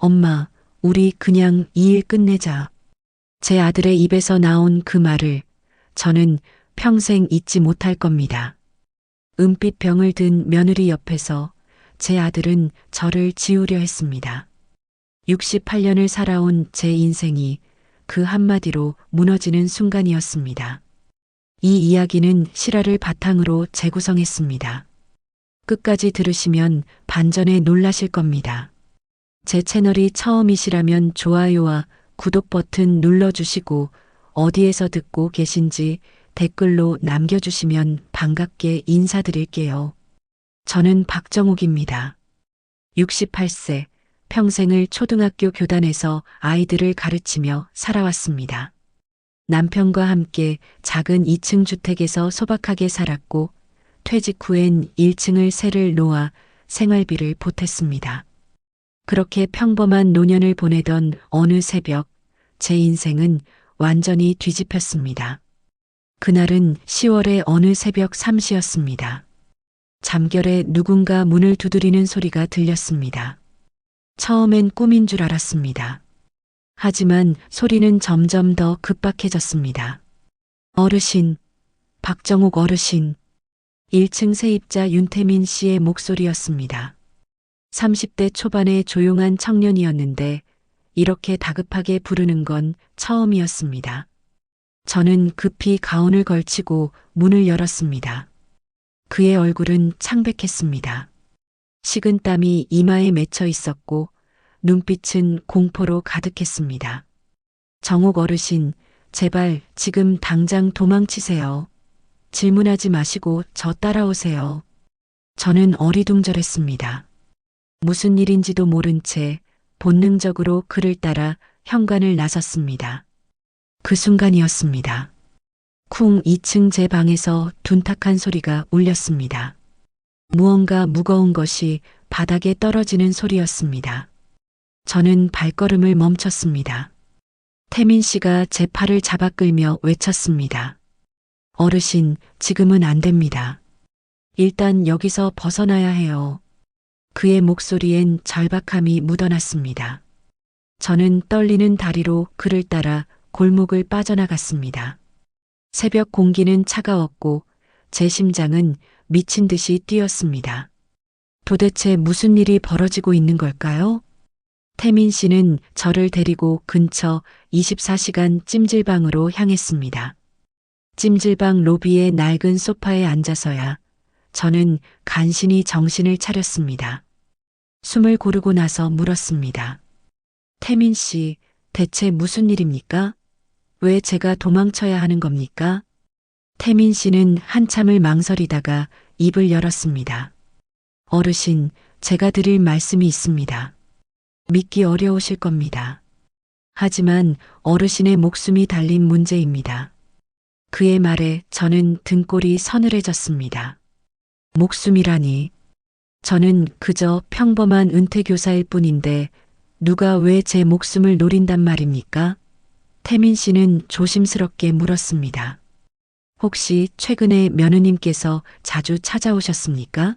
엄마, 우리 그냥 이 일 끝내자. 제 아들의 입에서 나온 그 말을 저는 평생 잊지 못할 겁니다. 은빛 병을 든 며느리 옆에서 제 아들은 저를 지우려 했습니다. 68년을 살아온 제 인생이 그 한마디로 무너지는 순간이었습니다. 이 이야기는 실화를 바탕으로 재구성했습니다. 끝까지 들으시면 반전에 놀라실 겁니다. 제 채널이 처음이시라면 좋아요와 구독 버튼 눌러주시고 어디에서 듣고 계신지 댓글로 남겨주시면 반갑게 인사드릴게요. 저는 박정욱입니다. 68세, 평생을 초등학교 교단에서 아이들을 가르치며 살아왔습니다. 남편과 함께 작은 2층 주택에서 소박하게 살았고 퇴직 후엔 1층을 세를 놓아 생활비를 보탰습니다. 그렇게 평범한 노년을 보내던 어느 새벽 제 인생은 완전히 뒤집혔습니다. 그날은 10월의 어느 새벽 3시였습니다. 잠결에 누군가 문을 두드리는 소리가 들렸습니다. 처음엔 꿈인 줄 알았습니다. 하지만 소리는 점점 더 급박해졌습니다. 어르신, 박정욱 어르신. 1층 세입자 윤태민 씨의 목소리였습니다. 30대 초반의 조용한 청년이었는데 이렇게 다급하게 부르는 건 처음이었습니다. 저는 급히 가운을 걸치고 문을 열었습니다. 그의 얼굴은 창백했습니다. 식은땀이 이마에 맺혀 있었고 눈빛은 공포로 가득했습니다. 정욱 어르신, 제발 지금 당장 도망치세요. 질문하지 마시고 저 따라오세요. 저는 어리둥절했습니다. 무슨 일인지도 모른 채 본능적으로 그를 따라 현관을 나섰습니다. 그 순간이었습니다. 쿵 2층 제 방에서 둔탁한 소리가 울렸습니다. 무언가 무거운 것이 바닥에 떨어지는 소리였습니다. 저는 발걸음을 멈췄습니다. 태민 씨가 제 팔을 잡아 끌며 외쳤습니다. 어르신, 지금은 안 됩니다. 일단 여기서 벗어나야 해요. 그의 목소리엔 절박함이 묻어났습니다. 저는 떨리는 다리로 그를 따라 골목을 빠져나갔습니다. 새벽 공기는 차가웠고 제 심장은 미친 듯이 뛰었습니다. 도대체 무슨 일이 벌어지고 있는 걸까요? 태민 씨는 저를 데리고 근처 24시간 찜질방으로 향했습니다. 찜질방 로비의 낡은 소파에 앉아서야 저는 간신히 정신을 차렸습니다. 숨을 고르고 나서 물었습니다. 태민 씨, 대체 무슨 일입니까? 왜 제가 도망쳐야 하는 겁니까? 태민 씨는 한참을 망설이다가 입을 열었습니다. 어르신, 제가 드릴 말씀이 있습니다. 믿기 어려우실 겁니다. 하지만 어르신의 목숨이 달린 문제입니다. 그의 말에 저는 등골이 서늘해졌습니다. 목숨이라니. 저는 그저 평범한 은퇴교사일 뿐인데 누가 왜 제 목숨을 노린단 말입니까? 태민 씨는 조심스럽게 물었습니다. 혹시 최근에 며느님께서 자주 찾아오셨습니까?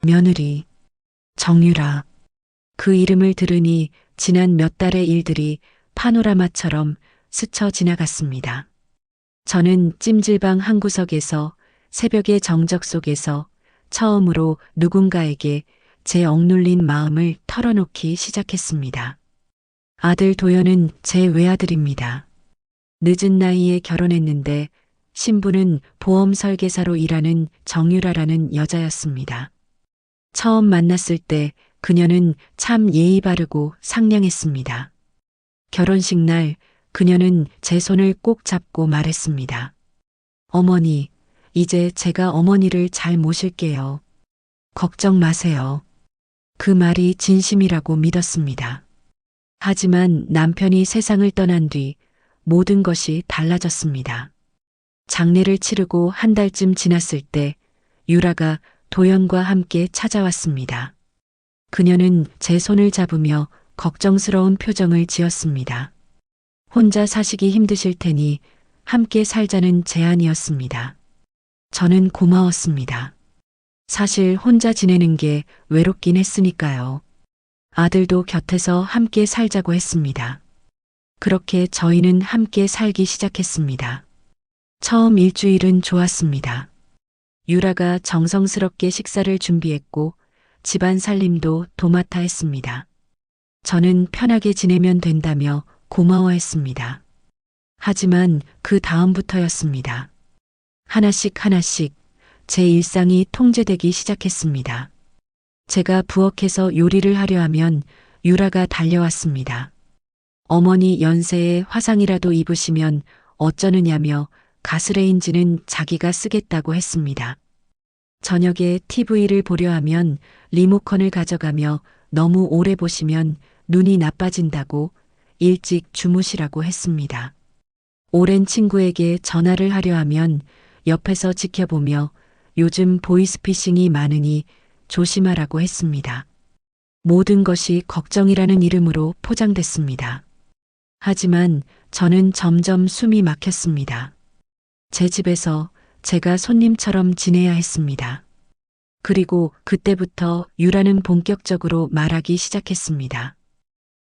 며느리, 정유라. 그 이름을 들으니 지난 몇 달의 일들이 파노라마처럼 스쳐 지나갔습니다. 저는 찜질방 한 구석에서 새벽의 정적 속에서 처음으로 누군가에게 제 억눌린 마음을 털어놓기 시작했습니다. 아들 도연은 제 외아들입니다. 늦은 나이에 결혼했는데 신부는 보험 설계사로 일하는 정유라라는 여자였습니다. 처음 만났을 때 그녀는 참 예의 바르고 상냥했습니다. 결혼식 날 그녀는 제 손을 꼭 잡고 말했습니다. 어머니, 이제 제가 어머니를 잘 모실게요. 걱정 마세요. 그 말이 진심이라고 믿었습니다. 하지만 남편이 세상을 떠난 뒤 모든 것이 달라졌습니다. 장례를 치르고 한 달쯤 지났을 때 유라가 도연과 함께 찾아왔습니다. 그녀는 제 손을 잡으며 걱정스러운 표정을 지었습니다. 혼자 사시기 힘드실 테니 함께 살자는 제안이었습니다. 저는 고마웠습니다. 사실 혼자 지내는 게 외롭긴 했으니까요. 아들도 곁에서 함께 살자고 했습니다. 그렇게 저희는 함께 살기 시작했습니다. 처음 일주일은 좋았습니다. 유라가 정성스럽게 식사를 준비했고 집안 살림도 도맡아 했습니다. 저는 편하게 지내면 된다며 고마워했습니다. 하지만 그 다음부터였습니다. 하나씩 하나씩 제 일상이 통제되기 시작했습니다. 제가 부엌에서 요리를 하려 하면 유라가 달려왔습니다. 어머니 연세에 화상이라도 입으시면 어쩌느냐며 가스레인지는 자기가 쓰겠다고 했습니다. 저녁에 TV를 보려 하면 리모컨을 가져가며 너무 오래 보시면 눈이 나빠진다고 일찍 주무시라고 했습니다. 오랜 친구에게 전화를 하려 하면 옆에서 지켜보며 요즘 보이스피싱이 많으니 조심하라고 했습니다. 모든 것이 걱정이라는 이름으로 포장됐습니다. 하지만 저는 점점 숨이 막혔습니다. 제 집에서 제가 손님처럼 지내야 했습니다. 그리고 그때부터 유라는 본격적으로 말하기 시작했습니다.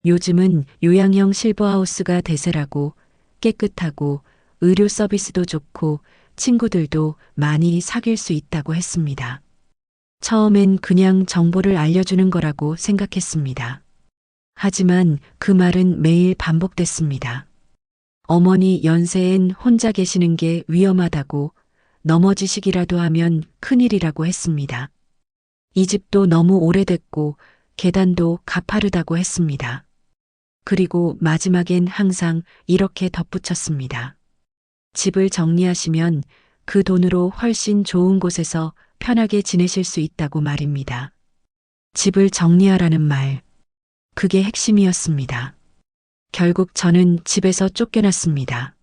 요즘은 요양형 실버하우스가 대세라고, 깨끗하고 의료 서비스도 좋고 친구들도 많이 사귈 수 있다고 했습니다. 처음엔 그냥 정보를 알려주는 거라고 생각했습니다. 하지만 그 말은 매일 반복됐습니다. 어머니 연세엔 혼자 계시는 게 위험하다고, 넘어지시기라도 하면 큰일이라고 했습니다. 이 집도 너무 오래됐고 계단도 가파르다고 했습니다. 그리고 마지막엔 항상 이렇게 덧붙였습니다. 집을 정리하시면 그 돈으로 훨씬 좋은 곳에서 편하게 지내실 수 있다고 말입니다. 집을 정리하라는 말. 그게 핵심이었습니다. 결국 저는 집에서 쫓겨났습니다.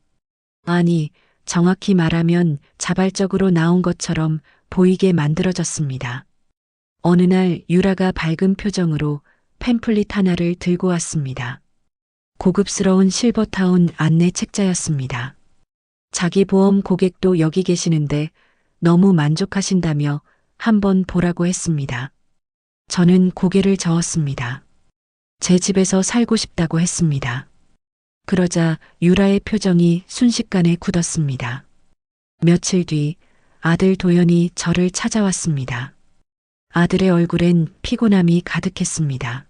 아니, 정확히 말하면 자발적으로 나온 것처럼 보이게 만들어졌습니다. 어느 날 유라가 밝은 표정으로 팸플릿 하나를 들고 왔습니다. 고급스러운 실버타운 안내 책자였습니다. 자기 보험 고객도 여기 계시는데 너무 만족하신다며 한번 보라고 했습니다. 저는 고개를 저었습니다. 제 집에서 살고 싶다고 했습니다. 그러자 유라의 표정이 순식간에 굳었습니다. 며칠 뒤 아들 도연이 저를 찾아왔습니다. 아들의 얼굴엔 피곤함이 가득했습니다.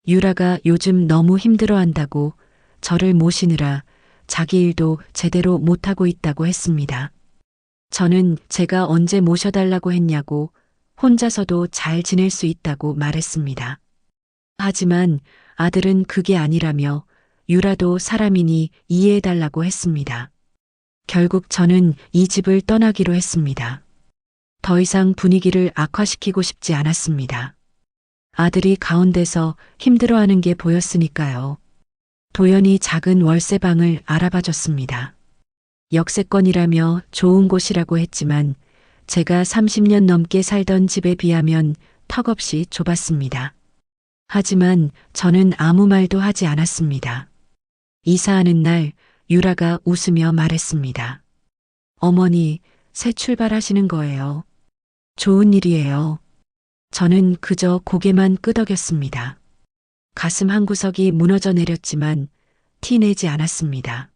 유라가 요즘 너무 힘들어한다고 저를 모시느라 자기 일도 제대로 못하고 있다고 했습니다. 저는 제가 언제 모셔달라고 했냐고 혼자서도 잘 지낼 수 있다고 말했습니다. 하지만 아들은 그게 아니라며 유라도 사람이니 이해해달라고 했습니다. 결국 저는 이 집을 떠나기로 했습니다. 더 이상 분위기를 악화시키고 싶지 않았습니다. 아들이 가운데서 힘들어하는 게 보였으니까요. 도연이 작은 월세방을 알아봐 줬습니다. 역세권이라며 좋은 곳이라고 했지만 제가 30년 넘게 살던 집에 비하면 턱없이 좁았습니다. 하지만 저는 아무 말도 하지 않았습니다. 이사하는 날 유라가 웃으며 말했습니다. 어머니, 새 출발하시는 거예요. 좋은 일이에요. 저는 그저 고개만 끄덕였습니다. 가슴 한구석이 무너져 내렸지만 티내지 않았습니다.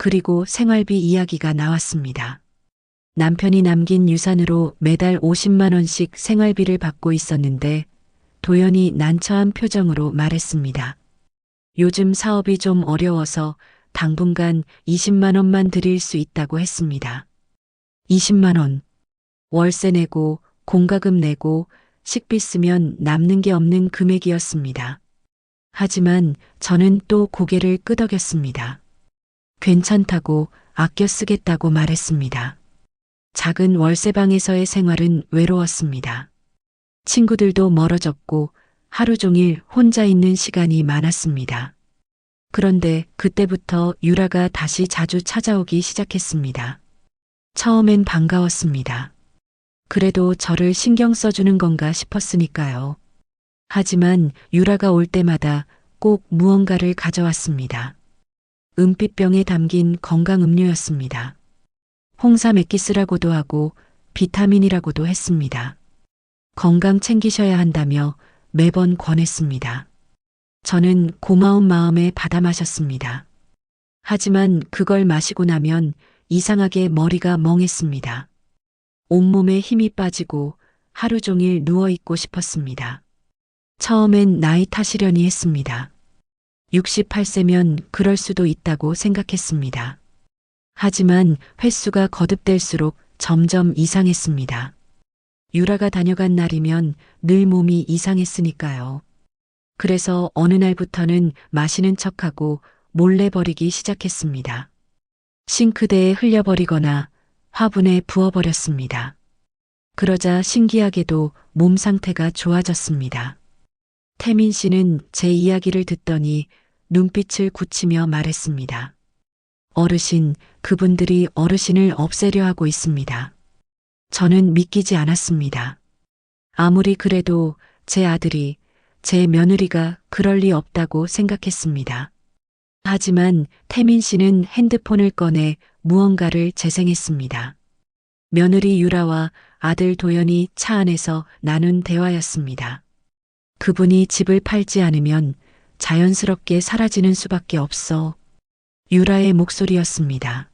그리고 생활비 이야기가 나왔습니다. 남편이 남긴 유산으로 매달 50만 원씩 생활비를 받고 있었는데 도연이 난처한 표정으로 말했습니다. 요즘 사업이 좀 어려워서 당분간 20만 원만 드릴 수 있다고 했습니다. 20만 원. 월세 내고 공과금 내고 식비 쓰면 남는 게 없는 금액이었습니다. 하지만 저는 또 고개를 끄덕였습니다. 괜찮다고 아껴 쓰겠다고 말했습니다. 작은 월세방에서의 생활은 외로웠습니다. 친구들도 멀어졌고 하루 종일 혼자 있는 시간이 많았습니다. 그런데 그때부터 유라가 다시 자주 찾아오기 시작했습니다. 처음엔 반가웠습니다. 그래도 저를 신경 써주는 건가 싶었으니까요. 하지만 유라가 올 때마다 꼭 무언가를 가져왔습니다. 은빛병에 담긴 건강음료였습니다. 홍삼 액기스라고도 하고 비타민이라고도 했습니다. 건강 챙기셔야 한다며 매번 권했습니다. 저는 고마운 마음에 받아 마셨습니다. 하지만 그걸 마시고 나면 이상하게 머리가 멍했습니다. 온몸에 힘이 빠지고 하루 종일 누워있고 싶었습니다. 처음엔 나이 탓이려니 했습니다. 68세면 그럴 수도 있다고 생각했습니다. 하지만 횟수가 거듭될수록 점점 이상했습니다. 유라가 다녀간 날이면 늘 몸이 이상했으니까요. 그래서 어느 날부터는 마시는 척하고 몰래 버리기 시작했습니다. 싱크대에 흘려버리거나 화분에 부어버렸습니다. 그러자 신기하게도 몸 상태가 좋아졌습니다. 태민 씨는 제 이야기를 듣더니 눈빛을 굳히며 말했습니다. 어르신, 그분들이 어르신을 없애려 하고 있습니다. 저는 믿기지 않았습니다. 아무리 그래도 제 아들이, 제 며느리가 그럴 리 없다고 생각했습니다. 하지만 태민 씨는 핸드폰을 꺼내 무언가를 재생했습니다. 며느리 유라와 아들 도연이 차 안에서 나눈 대화였습니다. 그분이 집을 팔지 않으면 자연스럽게 사라지는 수밖에 없어. 유라의 목소리였습니다.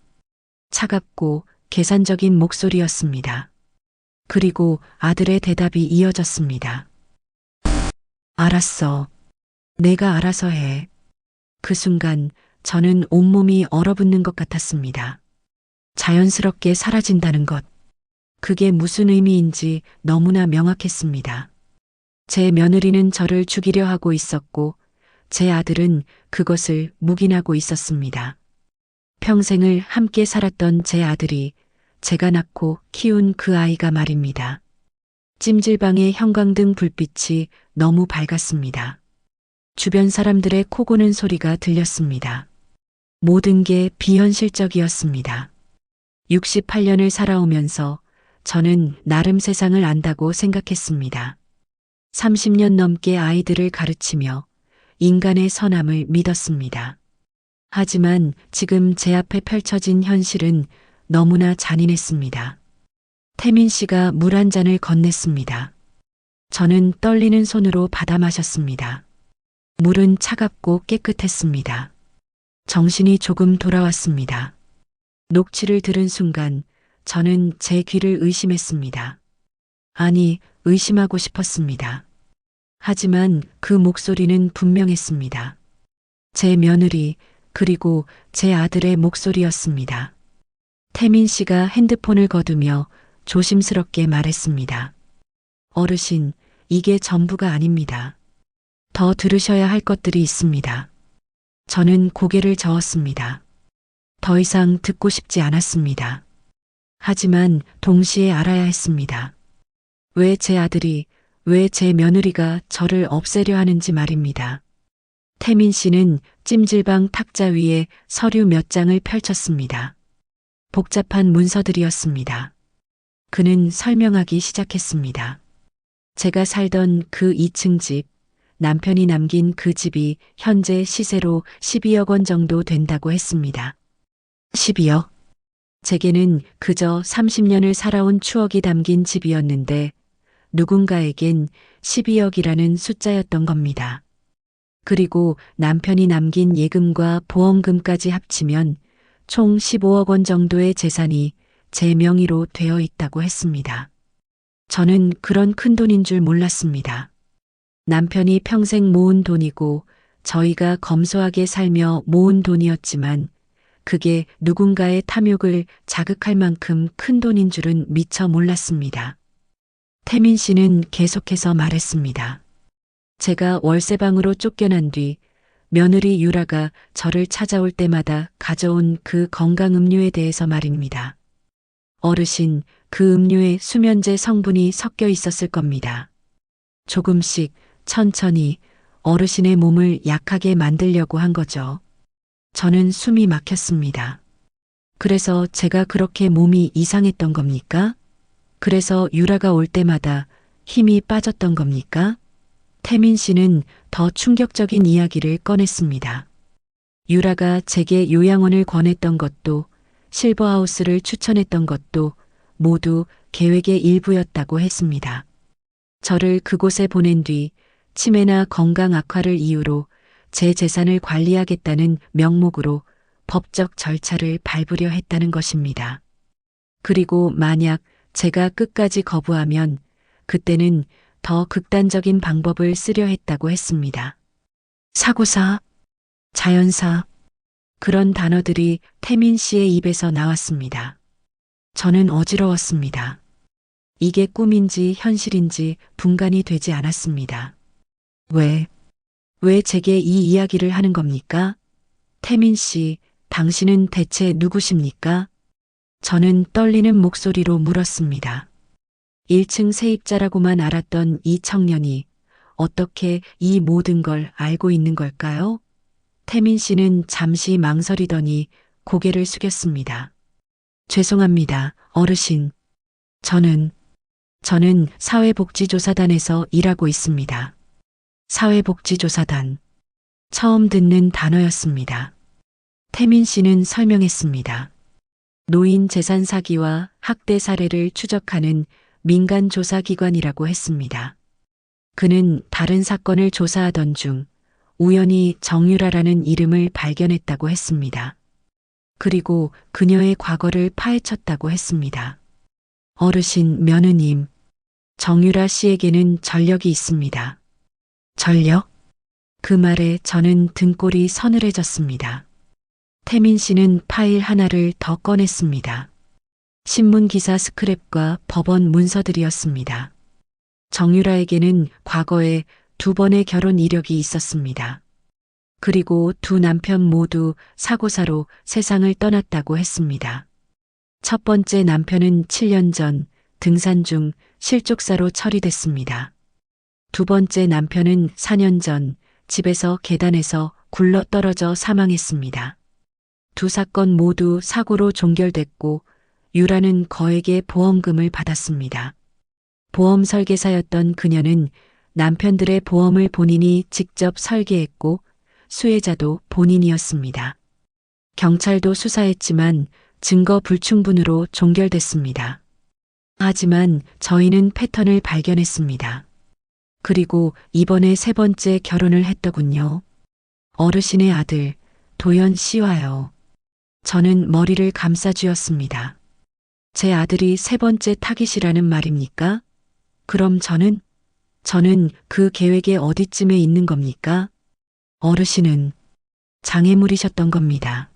차갑고 계산적인 목소리였습니다. 그리고 아들의 대답이 이어졌습니다. 알았어. 내가 알아서 해. 그 순간 저는 온몸이 얼어붙는 것 같았습니다. 자연스럽게 사라진다는 것. 그게 무슨 의미인지 너무나 명확했습니다. 제 며느리는 저를 죽이려 하고 있었고 제 아들은 그것을 묵인하고 있었습니다. 평생을 함께 살았던 제 아들이 제가 낳고 키운 그 아이가 말입니다. 찜질방의 형광등 불빛이 너무 밝았습니다. 주변 사람들의 코 고는 소리가 들렸습니다. 모든 게 비현실적이었습니다. 68년을 살아오면서 저는 나름 세상을 안다고 생각했습니다. 30년 넘게 아이들을 가르치며 인간의 선함을 믿었습니다. 하지만 지금 제 앞에 펼쳐진 현실은 너무나 잔인했습니다. 태민 씨가 물 한 잔을 건넸습니다. 저는 떨리는 손으로 받아 마셨습니다. 물은 차갑고 깨끗했습니다. 정신이 조금 돌아왔습니다. 녹취를 들은 순간 저는 제 귀를 의심했습니다. 아니, 의심하고 싶었습니다. 하지만 그 목소리는 분명했습니다. 제 며느리, 그리고 제 아들의 목소리였습니다. 태민 씨가 핸드폰을 거두며 조심스럽게 말했습니다. 어르신, 이게 전부가 아닙니다. 더 들으셔야 할 것들이 있습니다. 저는 고개를 저었습니다. 더 이상 듣고 싶지 않았습니다. 하지만 동시에 알아야 했습니다. 왜 제 아들이, 왜 제 며느리가 저를 없애려 하는지 말입니다. 태민 씨는 찜질방 탁자 위에 서류 몇 장을 펼쳤습니다. 복잡한 문서들이었습니다. 그는 설명하기 시작했습니다. 제가 살던 그 2층 집, 남편이 남긴 그 집이 현재 시세로 12억 원 정도 된다고 했습니다. 12억? 제게는 그저 30년을 살아온 추억이 담긴 집이었는데 누군가에겐 12억이라는 숫자였던 겁니다. 그리고 남편이 남긴 예금과 보험금까지 합치면 총 15억 원 정도의 재산이 제 명의로 되어 있다고 했습니다. 저는 그런 큰 돈인 줄 몰랐습니다. 남편이 평생 모은 돈이고 저희가 검소하게 살며 모은 돈이었지만 그게 누군가의 탐욕을 자극할 만큼 큰 돈인 줄은 미처 몰랐습니다. 태민 씨는 계속해서 말했습니다. 제가 월세방으로 쫓겨난 뒤 며느리 유라가 저를 찾아올 때마다 가져온 그 건강음료에 대해서 말입니다. 어르신, 그 음료에 수면제 성분이 섞여 있었을 겁니다. 조금씩 천천히 어르신의 몸을 약하게 만들려고 한 거죠. 저는 숨이 막혔습니다. 그래서 제가 그렇게 몸이 이상했던 겁니까? 그래서 유라가 올 때마다 힘이 빠졌던 겁니까? 태민 씨는 더 충격적인 이야기를 꺼냈습니다. 유라가 제게 요양원을 권했던 것도 실버하우스를 추천했던 것도 모두 계획의 일부였다고 했습니다. 저를 그곳에 보낸 뒤 치매나 건강 악화를 이유로 제 재산을 관리하겠다는 명목으로 법적 절차를 밟으려 했다는 것입니다. 그리고 만약 제가 끝까지 거부하면 그때는 더 극단적인 방법을 쓰려 했다고 했습니다. 사고사, 자연사, 그런 단어들이 태민 씨의 입에서 나왔습니다. 저는 어지러웠습니다. 이게 꿈인지 현실인지 분간이 되지 않았습니다. 왜 제게 이 이야기를 하는 겁니까? 태민 씨, 당신은 대체 누구십니까? 저는 떨리는 목소리로 물었습니다. 1층 세입자라고만 알았던 이 청년이 어떻게 이 모든 걸 알고 있는 걸까요? 태민 씨는 잠시 망설이더니 고개를 숙였습니다. 죄송합니다, 어르신. 저는 사회복지조사단에서 일하고 있습니다. 사회복지조사단. 처음 듣는 단어였습니다. 태민 씨는 설명했습니다. 노인 재산 사기와 학대 사례를 추적하는 민간 조사기관이라고 했습니다. 그는 다른 사건을 조사하던 중 우연히 정유라라는 이름을 발견했다고 했습니다. 그리고 그녀의 과거를 파헤쳤다고 했습니다. 어르신, 며느님, 정유라 씨에게는 전력이 있습니다. 전력? 그 말에 저는 등골이 서늘해졌습니다. 태민 씨는 파일 하나를 더 꺼냈습니다. 신문 기사 스크랩과 법원 문서들이었습니다. 정유라에게는 과거에 2번의 결혼 이력이 있었습니다. 그리고 두 남편 모두 사고사로 세상을 떠났다고 했습니다. 첫 번째 남편은 7년 전 등산 중 실족사로 처리됐습니다. 두 번째 남편은 4년 전 집에서 계단에서 굴러 떨어져 사망했습니다. 두 사건 모두 사고로 종결됐고 유라는 거액의 보험금을 받았습니다. 보험 설계사였던 그녀는 남편들의 보험을 본인이 직접 설계했고 수혜자도 본인이었습니다. 경찰도 수사했지만 증거 불충분으로 종결됐습니다. 하지만 저희는 패턴을 발견했습니다. 그리고 이번에 3번째 결혼을 했더군요. 어르신의 아들 도연 씨와요. 저는 머리를 감싸쥐었습니다. 제 아들이 3번째 타깃이라는 말입니까? 그럼 저는 그 계획의 어디쯤에 있는 겁니까? 어르신은 장애물이셨던 겁니다.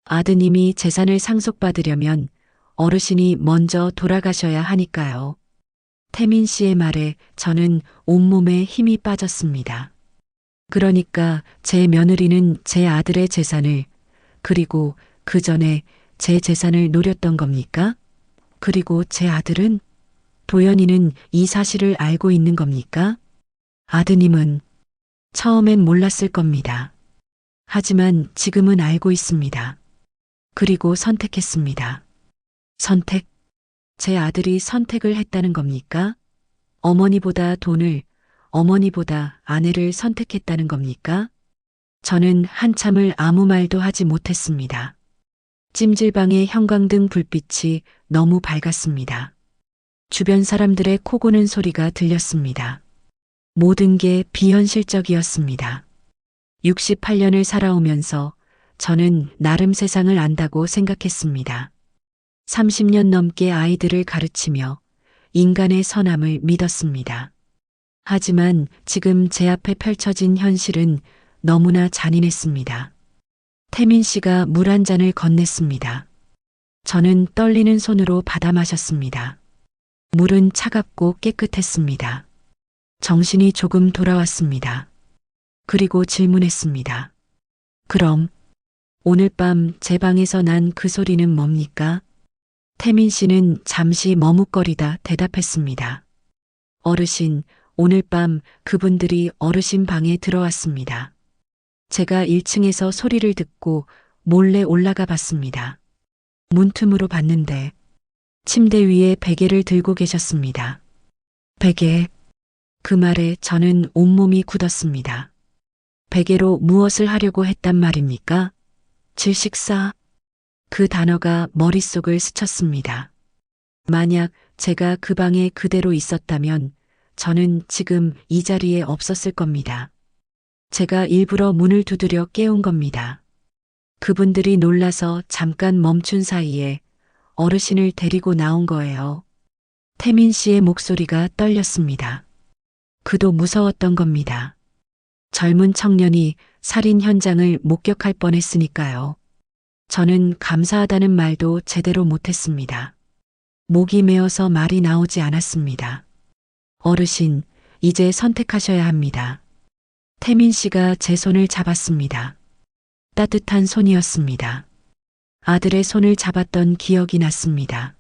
아드님이 재산을 상속받으려면 어르신이 먼저 돌아가셔야 하니까요. 태민 씨의 말에 저는 온몸에 힘이 빠졌습니다. 그러니까 제 며느리는 제 아들의 재산을, 그리고 그 전에 제 재산을 노렸던 겁니까? 그리고 제 아들은? 도연이는 이 사실을 알고 있는 겁니까? 아드님은 처음엔 몰랐을 겁니다. 하지만 지금은 알고 있습니다. 그리고 선택했습니다. 선택? 제 아들이 선택을 했다는 겁니까? 어머니보다 돈을, 어머니보다 아내를 선택했다는 겁니까? 저는 한참을 아무 말도 하지 못했습니다. 찜질방의 형광등 불빛이 너무 밝았습니다. 주변 사람들의 코 고는 소리가 들렸습니다. 모든 게 비현실적이었습니다. 68년을 살아오면서 저는 나름 세상을 안다고 생각했습니다. 30년 넘게 아이들을 가르치며 인간의 선함을 믿었습니다. 하지만 지금 제 앞에 펼쳐진 현실은 너무나 잔인했습니다. 태민 씨가 물 한 잔을 건넸습니다. 저는 떨리는 손으로 받아 마셨습니다. 물은 차갑고 깨끗했습니다. 정신이 조금 돌아왔습니다. 그리고 질문했습니다. 그럼 오늘 밤 제 방에서 난 그 소리는 뭡니까? 태민 씨는 잠시 머뭇거리다 대답했습니다. 어르신, 오늘 밤 그분들이 어르신 방에 들어왔습니다. 제가 1층에서 소리를 듣고 몰래 올라가 봤습니다. 문틈으로 봤는데 침대 위에 베개를 들고 계셨습니다. 베개. 그 말에 저는 온몸이 굳었습니다. 베개로 무엇을 하려고 했단 말입니까? 질식사. 그 단어가 머릿속을 스쳤습니다. 만약 제가 그 방에 그대로 있었다면 저는 지금 이 자리에 없었을 겁니다. 제가 일부러 문을 두드려 깨운 겁니다. 그분들이 놀라서 잠깐 멈춘 사이에 어르신을 데리고 나온 거예요. 태민 씨의 목소리가 떨렸습니다. 그도 무서웠던 겁니다. 젊은 청년이 살인 현장을 목격할 뻔했으니까요. 저는 감사하다는 말도 제대로 못했습니다. 목이 메어서 말이 나오지 않았습니다. 어르신, 이제 선택하셔야 합니다. 태민 씨가 제 손을 잡았습니다. 따뜻한 손이었습니다. 아들의 손을 잡았던 기억이 났습니다.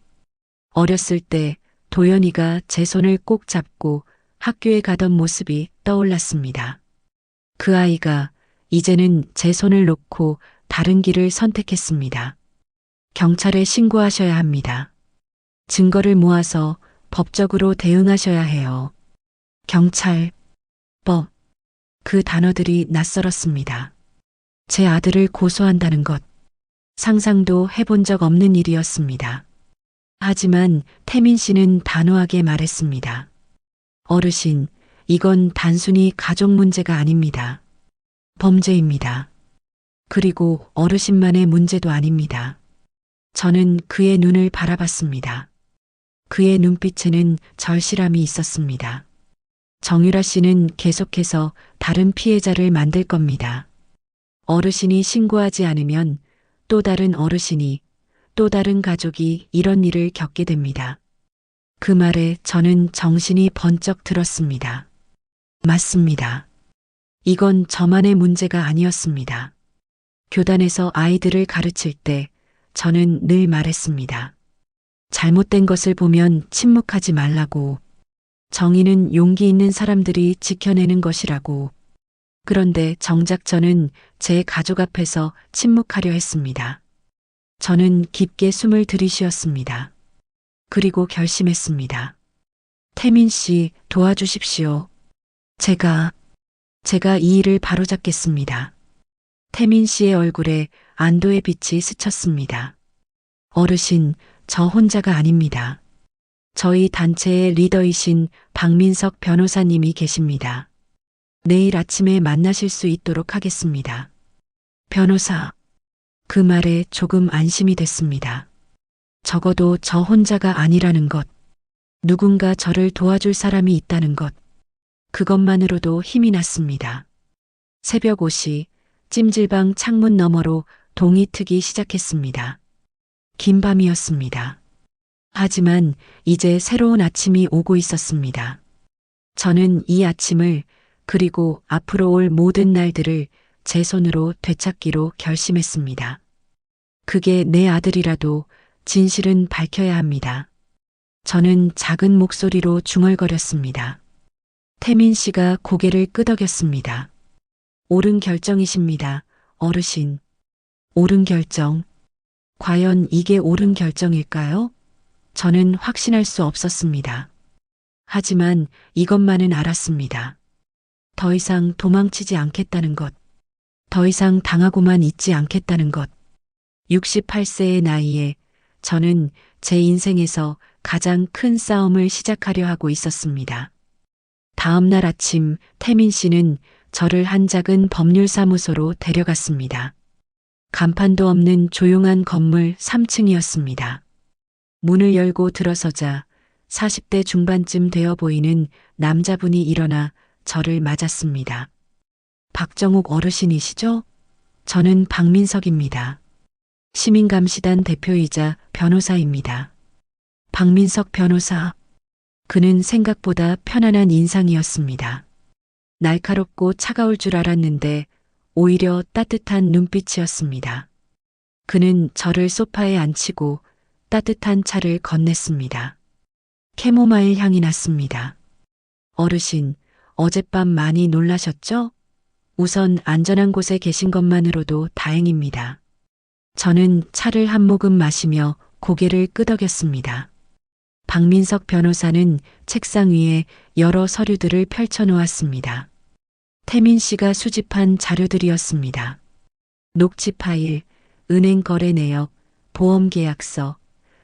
어렸을 때 도연이가 제 손을 꼭 잡고 학교에 가던 모습이 떠올랐습니다. 그 아이가 이제는 제 손을 놓고 다른 길을 선택했습니다. 경찰에 신고하셔야 합니다. 증거를 모아서 법적으로 대응하셔야 해요. 경찰, 법, 그 단어들이 낯설었습니다. 제 아들을 고소한다는 것, 상상도 해본 적 없는 일이었습니다. 하지만 태민 씨는 단호하게 말했습니다. 어르신, 이건 단순히 가족 문제가 아닙니다. 범죄입니다. 그리고 어르신만의 문제도 아닙니다. 저는 그의 눈을 바라봤습니다. 그의 눈빛에는 절실함이 있었습니다. 정유라 씨는 계속해서 다른 피해자를 만들 겁니다. 어르신이 신고하지 않으면 또 다른 어르신이, 또 다른 가족이 이런 일을 겪게 됩니다. 그 말에 저는 정신이 번쩍 들었습니다. 맞습니다. 이건 저만의 문제가 아니었습니다. 교단에서 아이들을 가르칠 때 저는 늘 말했습니다. 잘못된 것을 보면 침묵하지 말라고. 정의는 용기 있는 사람들이 지켜내는 것이라고. 그런데 정작 저는 제 가족 앞에서 침묵하려 했습니다. 저는 깊게 숨을 들이쉬었습니다. 그리고 결심했습니다. 태민 씨, 도와주십시오. 제가 이 일을 바로잡겠습니다. 태민 씨의 얼굴에 안도의 빛이 스쳤습니다. 어르신, 저 혼자가 아닙니다. 저희 단체의 리더이신 박민석 변호사님이 계십니다. 내일 아침에 만나실 수 있도록 하겠습니다. 변호사. 그 말에 조금 안심이 됐습니다. 적어도 저 혼자가 아니라는 것, 누군가 저를 도와줄 사람이 있다는 것, 그것만으로도 힘이 났습니다. 새벽 5시 찜질방 창문 너머로 동이 트기 시작했습니다. 긴 밤이었습니다. 하지만 이제 새로운 아침이 오고 있었습니다. 저는 이 아침을, 그리고 앞으로 올 모든 날들을 제 손으로 되찾기로 결심했습니다. 그게 내 아들이라도 진실은 밝혀야 합니다. 저는 작은 목소리로 중얼거렸습니다. 태민 씨가 고개를 끄덕였습니다. 옳은 결정이십니다, 어르신. 옳은 결정. 과연 이게 옳은 결정일까요? 저는 확신할 수 없었습니다. 하지만 이것만은 알았습니다. 더 이상 도망치지 않겠다는 것. 더 이상 당하고만 있지 않겠다는 것. 68세의 나이에 저는 제 인생에서 가장 큰 싸움을 시작하려 하고 있었습니다. 다음 날 아침 태민 씨는 저를 한 작은 법률사무소로 데려갔습니다. 간판도 없는 조용한 건물 3층이었습니다. 문을 열고 들어서자 40대 중반쯤 되어 보이는 남자분이 일어나 저를 맞았습니다. 박정욱 어르신이시죠? 저는 박민석입니다. 시민감시단 대표이자 변호사입니다. 박민석 변호사. 그는 생각보다 편안한 인상이었습니다. 날카롭고 차가울 줄 알았는데 오히려 따뜻한 눈빛이었습니다. 그는 저를 소파에 앉히고 따뜻한 차를 건넸습니다. 캐모마일 향이 났습니다. 어르신, 어젯밤 많이 놀라셨죠? 우선 안전한 곳에 계신 것만으로도 다행입니다. 저는 차를 한 모금 마시며 고개를 끄덕였습니다. 박민석 변호사는 책상 위에 여러 서류들을 펼쳐놓았습니다. 태민 씨가 수집한 자료들이었습니다. 녹취 파일, 은행 거래 내역, 보험 계약서,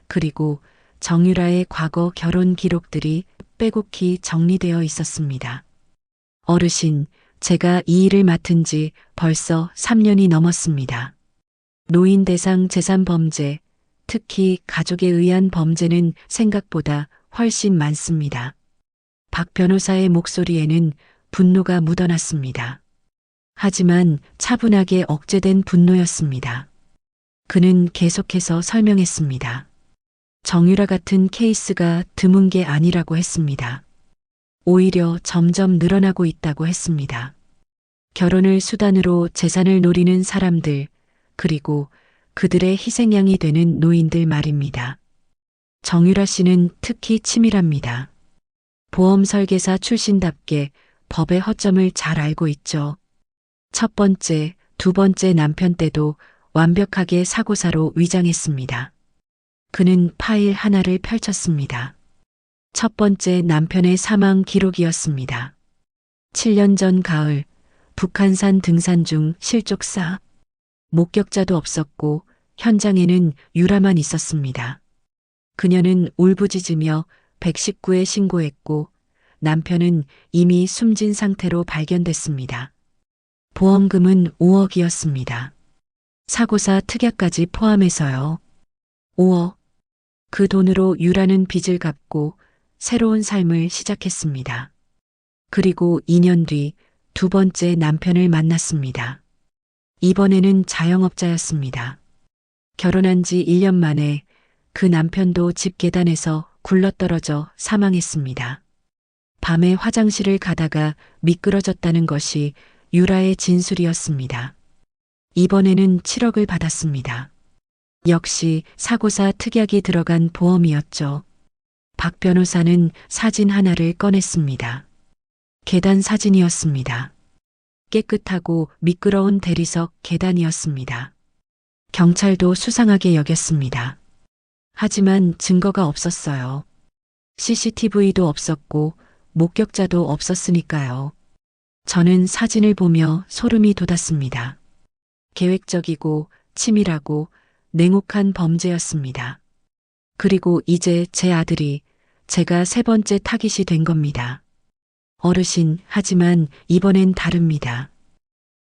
그리고 정유라의 과거 결혼 기록들이 빼곡히 정리되어 있었습니다. 어르신, 제가 이 일을 맡은 지 벌써 3년이 넘었습니다. 노인 대상 재산 범죄, 특히 가족에 의한 범죄는 생각보다 훨씬 많습니다. 박 변호사의 목소리에는 분노가 묻어났습니다. 하지만 차분하게 억제된 분노였습니다. 그는 계속해서 설명했습니다. 정유라 같은 케이스가 드문 게 아니라고 했습니다. 오히려 점점 늘어나고 있다고 했습니다. 결혼을 수단으로 재산을 노리는 사람들, 그리고 그들의 희생양이 되는 노인들 말입니다. 정유라 씨는 특히 치밀합니다. 보험 설계사 출신답게 법의 허점을 잘 알고 있죠. 첫 번째, 두 번째 남편 때도 완벽하게 사고사로 위장했습니다. 그는 파일 하나를 펼쳤습니다. 첫 번째 남편의 사망 기록이었습니다. 7년 전 가을, 북한산 등산 중 실족사. 목격자도 없었고 현장에는 유라만 있었습니다. 그녀는 울부짖으며 119에 신고했고 남편은 이미 숨진 상태로 발견됐습니다. 보험금은 5억이었습니다. 사고사 특약까지 포함해서요. 5억. 그 돈으로 유라는 빚을 갚고 새로운 삶을 시작했습니다. 그리고 2년 뒤 두 번째 남편을 만났습니다. 이번에는 자영업자였습니다. 결혼한 지 1년 만에 그 남편도 집 계단에서 굴러떨어져 사망했습니다. 밤에 화장실을 가다가 미끄러졌다는 것이 유라의 진술이었습니다. 이번에는 7억을 받았습니다. 역시 사고사 특약이 들어간 보험이었죠. 박 변호사는 사진 하나를 꺼냈습니다. 계단 사진이었습니다. 깨끗하고 미끄러운 대리석 계단이었습니다. 경찰도 수상하게 여겼습니다. 하지만 증거가 없었어요. CCTV도 없었고 목격자도 없었으니까요. 저는 사진을 보며 소름이 돋았습니다. 계획적이고 치밀하고 냉혹한 범죄였습니다. 그리고 이제 제 아들이 제가 세 번째 타깃이 된 겁니다. 어르신, 하지만 이번엔 다릅니다.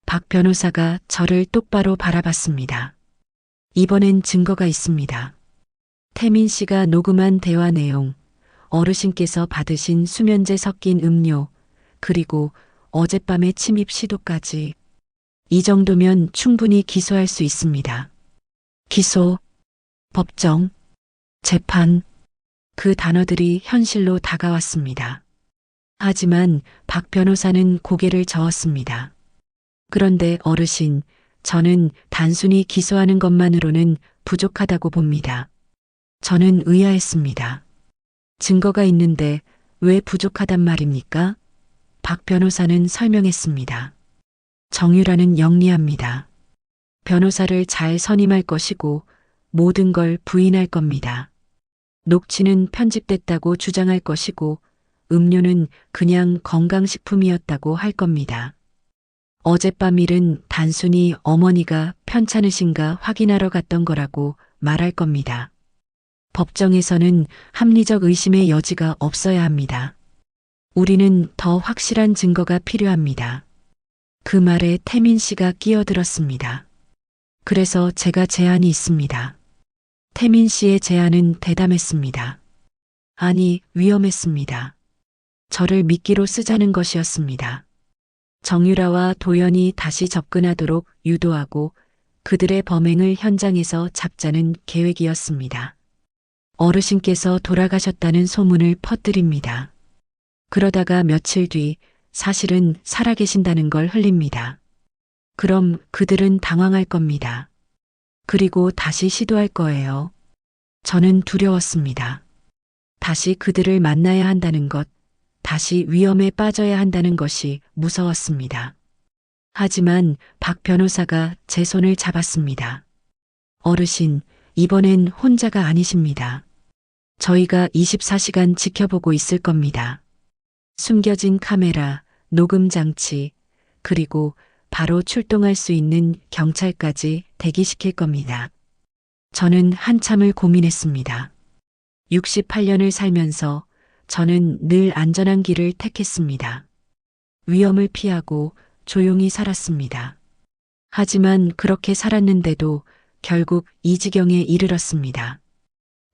박 변호사가 저를 똑바로 바라봤습니다. 이번엔 증거가 있습니다. 태민 씨가 녹음한 대화 내용, 어르신께서 받으신 수면제 섞인 음료, 그리고 어젯밤의 침입 시도까지. 이 정도면 충분히 기소할 수 있습니다. 기소, 법정, 재판, 그 단어들이 현실로 다가왔습니다. 하지만 박 변호사는 고개를 저었습니다. 그런데 어르신, 저는 단순히 기소하는 것만으로는 부족하다고 봅니다. 저는 의아했습니다. 증거가 있는데 왜 부족하단 말입니까? 박 변호사는 설명했습니다. 정유라는 영리합니다. 변호사를 잘 선임할 것이고 모든 걸 부인할 겁니다. 녹취는 편집됐다고 주장할 것이고 음료는 그냥 건강식품이었다고 할 겁니다. 어젯밤 일은 단순히 어머니가 편찮으신가 확인하러 갔던 거라고 말할 겁니다. 법정에서는 합리적 의심의 여지가 없어야 합니다. 우리는 더 확실한 증거가 필요합니다. 그 말에 태민 씨가 끼어들었습니다. 그래서 제가 제안이 있습니다. 태민 씨의 제안은 대담했습니다. 아니, 위험했습니다. 저를 미끼로 쓰자는 것이었습니다. 정유라와 도연이 다시 접근하도록 유도하고 그들의 범행을 현장에서 잡자는 계획이었습니다. 어르신께서 돌아가셨다는 소문을 퍼뜨립니다. 그러다가 며칠 뒤 사실은 살아계신다는 걸 흘립니다. 그럼 그들은 당황할 겁니다. 그리고 다시 시도할 거예요. 저는 두려웠습니다. 다시 그들을 만나야 한다는 것, 다시 위험에 빠져야 한다는 것이 무서웠습니다. 하지만 박 변호사가 제 손을 잡았습니다. 어르신, 이번엔 혼자가 아니십니다. 저희가 24시간 지켜보고 있을 겁니다. 숨겨진 카메라, 녹음 장치, 그리고 바로 출동할 수 있는 경찰까지 대기시킬 겁니다. 저는 한참을 고민했습니다. 68년을 살면서 저는 늘 안전한 길을 택했습니다. 위험을 피하고 조용히 살았습니다. 하지만 그렇게 살았는데도 결국 이 지경에 이르렀습니다.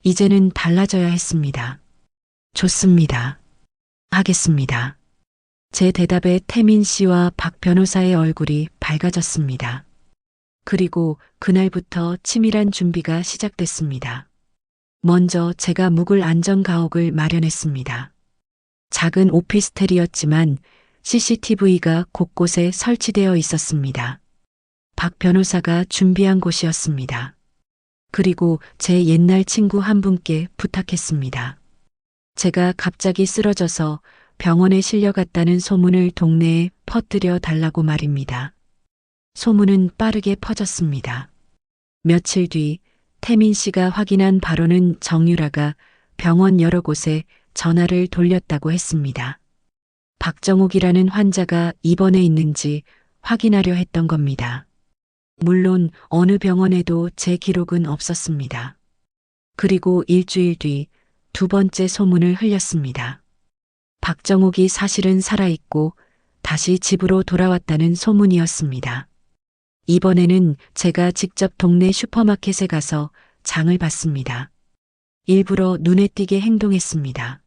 이제는 달라져야 했습니다. 좋습니다. 하겠습니다. 제 대답에 태민 씨와 박 변호사의 얼굴이 밝아졌습니다. 그리고 그날부터 치밀한 준비가 시작됐습니다. 먼저 제가 묵을 안전 가옥을 마련했습니다. 작은 오피스텔이었지만 CCTV가 곳곳에 설치되어 있었습니다. 박 변호사가 준비한 곳이었습니다. 그리고 제 옛날 친구 한 분께 부탁했습니다. 제가 갑자기 쓰러져서 병원에 실려갔다는 소문을 동네에 퍼뜨려 달라고 말입니다. 소문은 빠르게 퍼졌습니다. 며칠 뒤 태민 씨가 확인한 바로는 정유라가 병원 여러 곳에 전화를 돌렸다고 했습니다. 박정욱이라는 환자가 입원해 있는지 확인하려 했던 겁니다. 물론 어느 병원에도 제 기록은 없었습니다. 그리고 일주일 뒤 두 번째 소문을 흘렸습니다. 박정욱이 사실은 살아있고 다시 집으로 돌아왔다는 소문이었습니다. 이번에는 제가 직접 동네 슈퍼마켓에 가서 장을 봤습니다. 일부러 눈에 띄게 행동했습니다.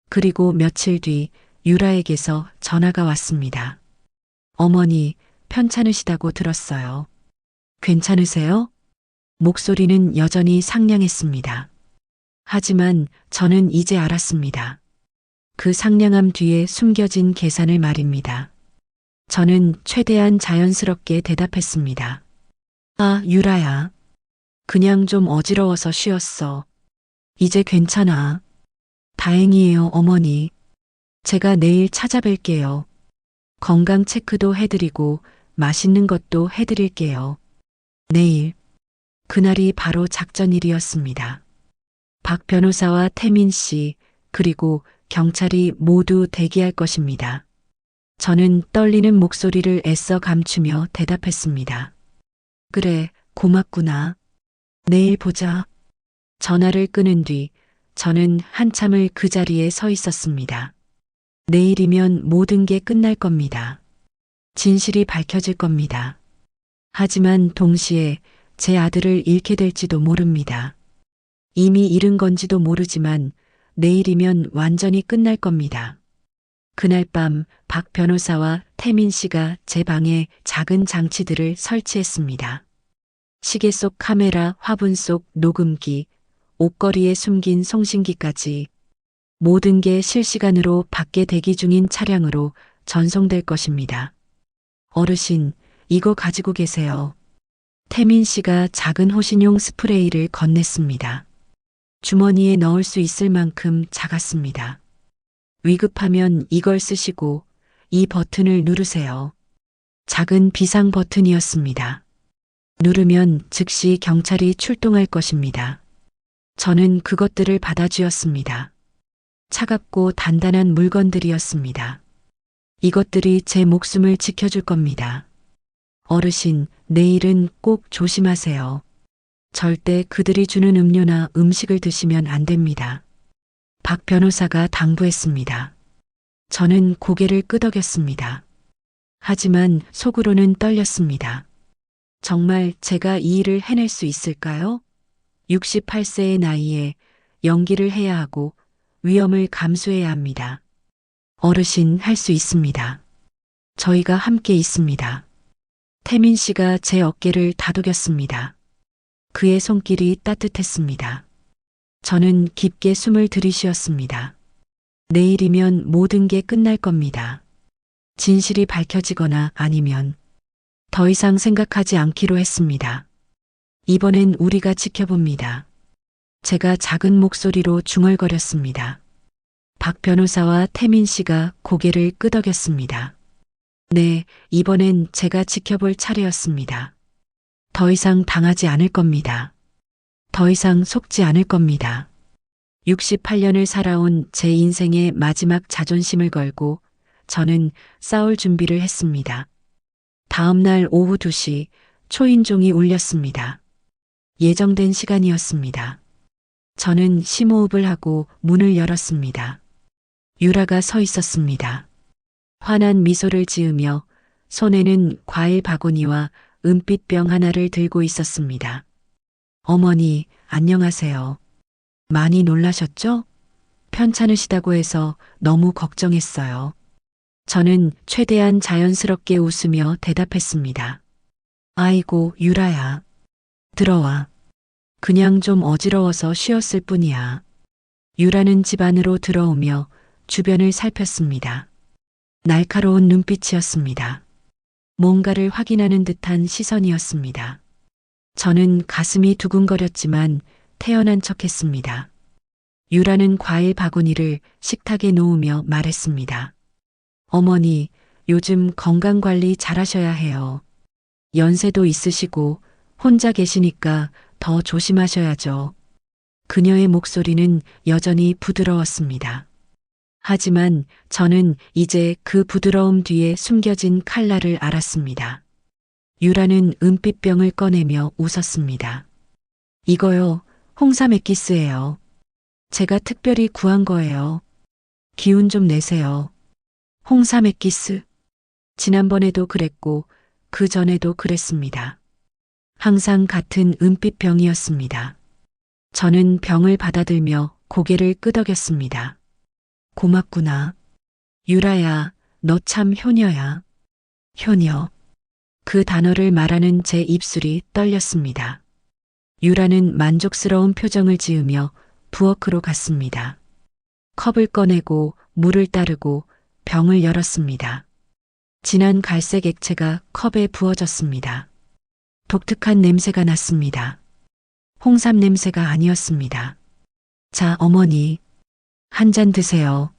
그리고 며칠 뒤 유라에게서 전화가 왔습니다. 어머니, 편찮으시다고 들었어요. 괜찮으세요? 목소리는 여전히 상냥했습니다. 하지만 저는 이제 알았습니다. 그 상냥함 뒤에 숨겨진 계산을 말입니다. 저는 최대한 자연스럽게 대답했습니다. 아, 유라야. 그냥 좀 어지러워서 쉬었어. 이제 괜찮아. 다행이에요, 어머니. 제가 내일 찾아뵐게요. 건강 체크도 해드리고 맛있는 것도 해드릴게요. 내일. 그날이 바로 작전일이었습니다. 박 변호사와 태민 씨, 그리고 경찰이 모두 대기할 것입니다. 저는 떨리는 목소리를 애써 감추며 대답했습니다. 그래, 고맙구나. 내일 보자. 전화를 끊은 뒤 저는 한참을 그 자리에 서 있었습니다. 내일이면 모든 게 끝날 겁니다. 진실이 밝혀질 겁니다. 하지만 동시에 제 아들을 잃게 될지도 모릅니다. 이미 잃은 건지도 모르지만 내일이면 완전히 끝날 겁니다. 그날 밤 박 변호사와 태민 씨가 제 방에 작은 장치들을 설치했습니다. 시계 속 카메라, 화분 속 녹음기, 옷걸이에 숨긴 송신기까지 모든 게 실시간으로 밖에 대기 중인 차량으로 전송될 것입니다. 어르신, 이거 가지고 계세요. 태민 씨가 작은 호신용 스프레이를 건넸습니다. 주머니에 넣을 수 있을 만큼 작았습니다. 위급하면 이걸 쓰시고 이 버튼을 누르세요. 작은 비상 버튼이었습니다. 누르면 즉시 경찰이 출동할 것입니다. 저는 그것들을 받아쥐었습니다. 차갑고 단단한 물건들이었습니다. 이것들이 제 목숨을 지켜줄 겁니다. 어르신, 내일은 꼭 조심하세요. 절대 그들이 주는 음료나 음식을 드시면 안 됩니다. 박 변호사가 당부했습니다. 저는 고개를 끄덕였습니다. 하지만 속으로는 떨렸습니다. 정말 제가 이 일을 해낼 수 있을까요? 68세의 나이에 연기를 해야 하고 위험을 감수해야 합니다. 어르신, 할 수 있습니다. 저희가 함께 있습니다. 태민 씨가 제 어깨를 다독였습니다. 그의 손길이 따뜻했습니다. 저는 깊게 숨을 들이쉬었습니다. 내일이면 모든 게 끝날 겁니다. 진실이 밝혀지거나 아니면 더 이상 생각하지 않기로 했습니다. 이번엔 우리가 지켜봅니다. 제가 작은 목소리로 중얼거렸습니다. 박 변호사와 태민 씨가 고개를 끄덕였습니다. 네, 이번엔 제가 지켜볼 차례였습니다. 더 이상 당하지 않을 겁니다. 더 이상 속지 않을 겁니다. 68년을 살아온 제 인생의 마지막 자존심을 걸고 저는 싸울 준비를 했습니다. 다음 날 오후 2시 초인종이 울렸습니다. 예정된 시간이었습니다. 저는 심호흡을 하고 문을 열었습니다. 유라가 서 있었습니다. 환한 미소를 지으며 손에는 과일 바구니와 은빛병 하나를 들고 있었습니다. 어머니, 안녕하세요. 많이 놀라셨죠? 편찮으시다고 해서 너무 걱정했어요. 저는 최대한 자연스럽게 웃으며 대답했습니다. 아이고, 유라야. 들어와. 그냥 좀 어지러워서 쉬었을 뿐이야. 유라는 집 안으로 들어오며 주변을 살폈습니다. 날카로운 눈빛이었습니다. 뭔가를 확인하는 듯한 시선이었습니다. 저는 가슴이 두근거렸지만 태연한 척했습니다. 유라는 과일 바구니를 식탁에 놓으며 말했습니다. 어머니, 요즘 건강관리 잘하셔야 해요. 연세도 있으시고 혼자 계시니까 더 조심하셔야죠. 그녀의 목소리는 여전히 부드러웠습니다. 하지만 저는 이제 그 부드러움 뒤에 숨겨진 칼날을 알았습니다. 유라는 은빛병을 꺼내며 웃었습니다. 이거요, 홍삼 액기스예요. 제가 특별히 구한 거예요. 기운 좀 내세요. 홍삼 액기스. 지난번에도 그랬고 그 전에도 그랬습니다. 항상 같은 은빛병이었습니다. 저는 병을 받아들며 고개를 끄덕였습니다. 고맙구나. 유라야, 너 참 효녀야. 효녀. 그 단어를 말하는 제 입술이 떨렸습니다. 유라는 만족스러운 표정을 지으며 부엌으로 갔습니다. 컵을 꺼내고 물을 따르고 병을 열었습니다. 진한 갈색 액체가 컵에 부어졌습니다. 독특한 냄새가 났습니다. 홍삼 냄새가 아니었습니다. 자, 어머니. 한 잔 드세요.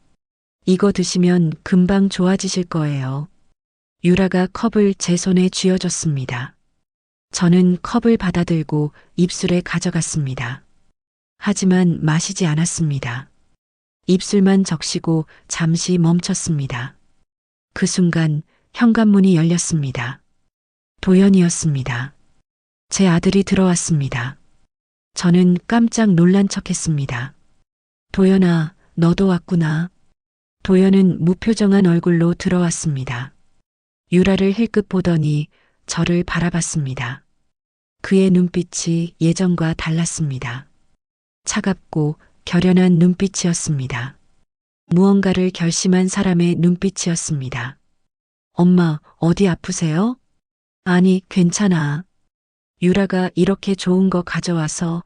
이거 드시면 금방 좋아지실 거예요. 유라가 컵을 제 손에 쥐어줬습니다. 저는 컵을 받아들고 입술에 가져갔습니다. 하지만 마시지 않았습니다. 입술만 적시고 잠시 멈췄습니다. 그 순간 현관문이 열렸습니다. 도연이었습니다. 제 아들이 들어왔습니다. 저는 깜짝 놀란 척했습니다. 도연아, 너도 왔구나. 도연은 무표정한 얼굴로 들어왔습니다. 유라를 힐끗 보더니 저를 바라봤습니다. 그의 눈빛이 예전과 달랐습니다. 차갑고 결연한 눈빛이었습니다. 무언가를 결심한 사람의 눈빛이었습니다. 엄마, 어디 아프세요? 아니, 괜찮아. 유라가 이렇게 좋은 거 가져와서.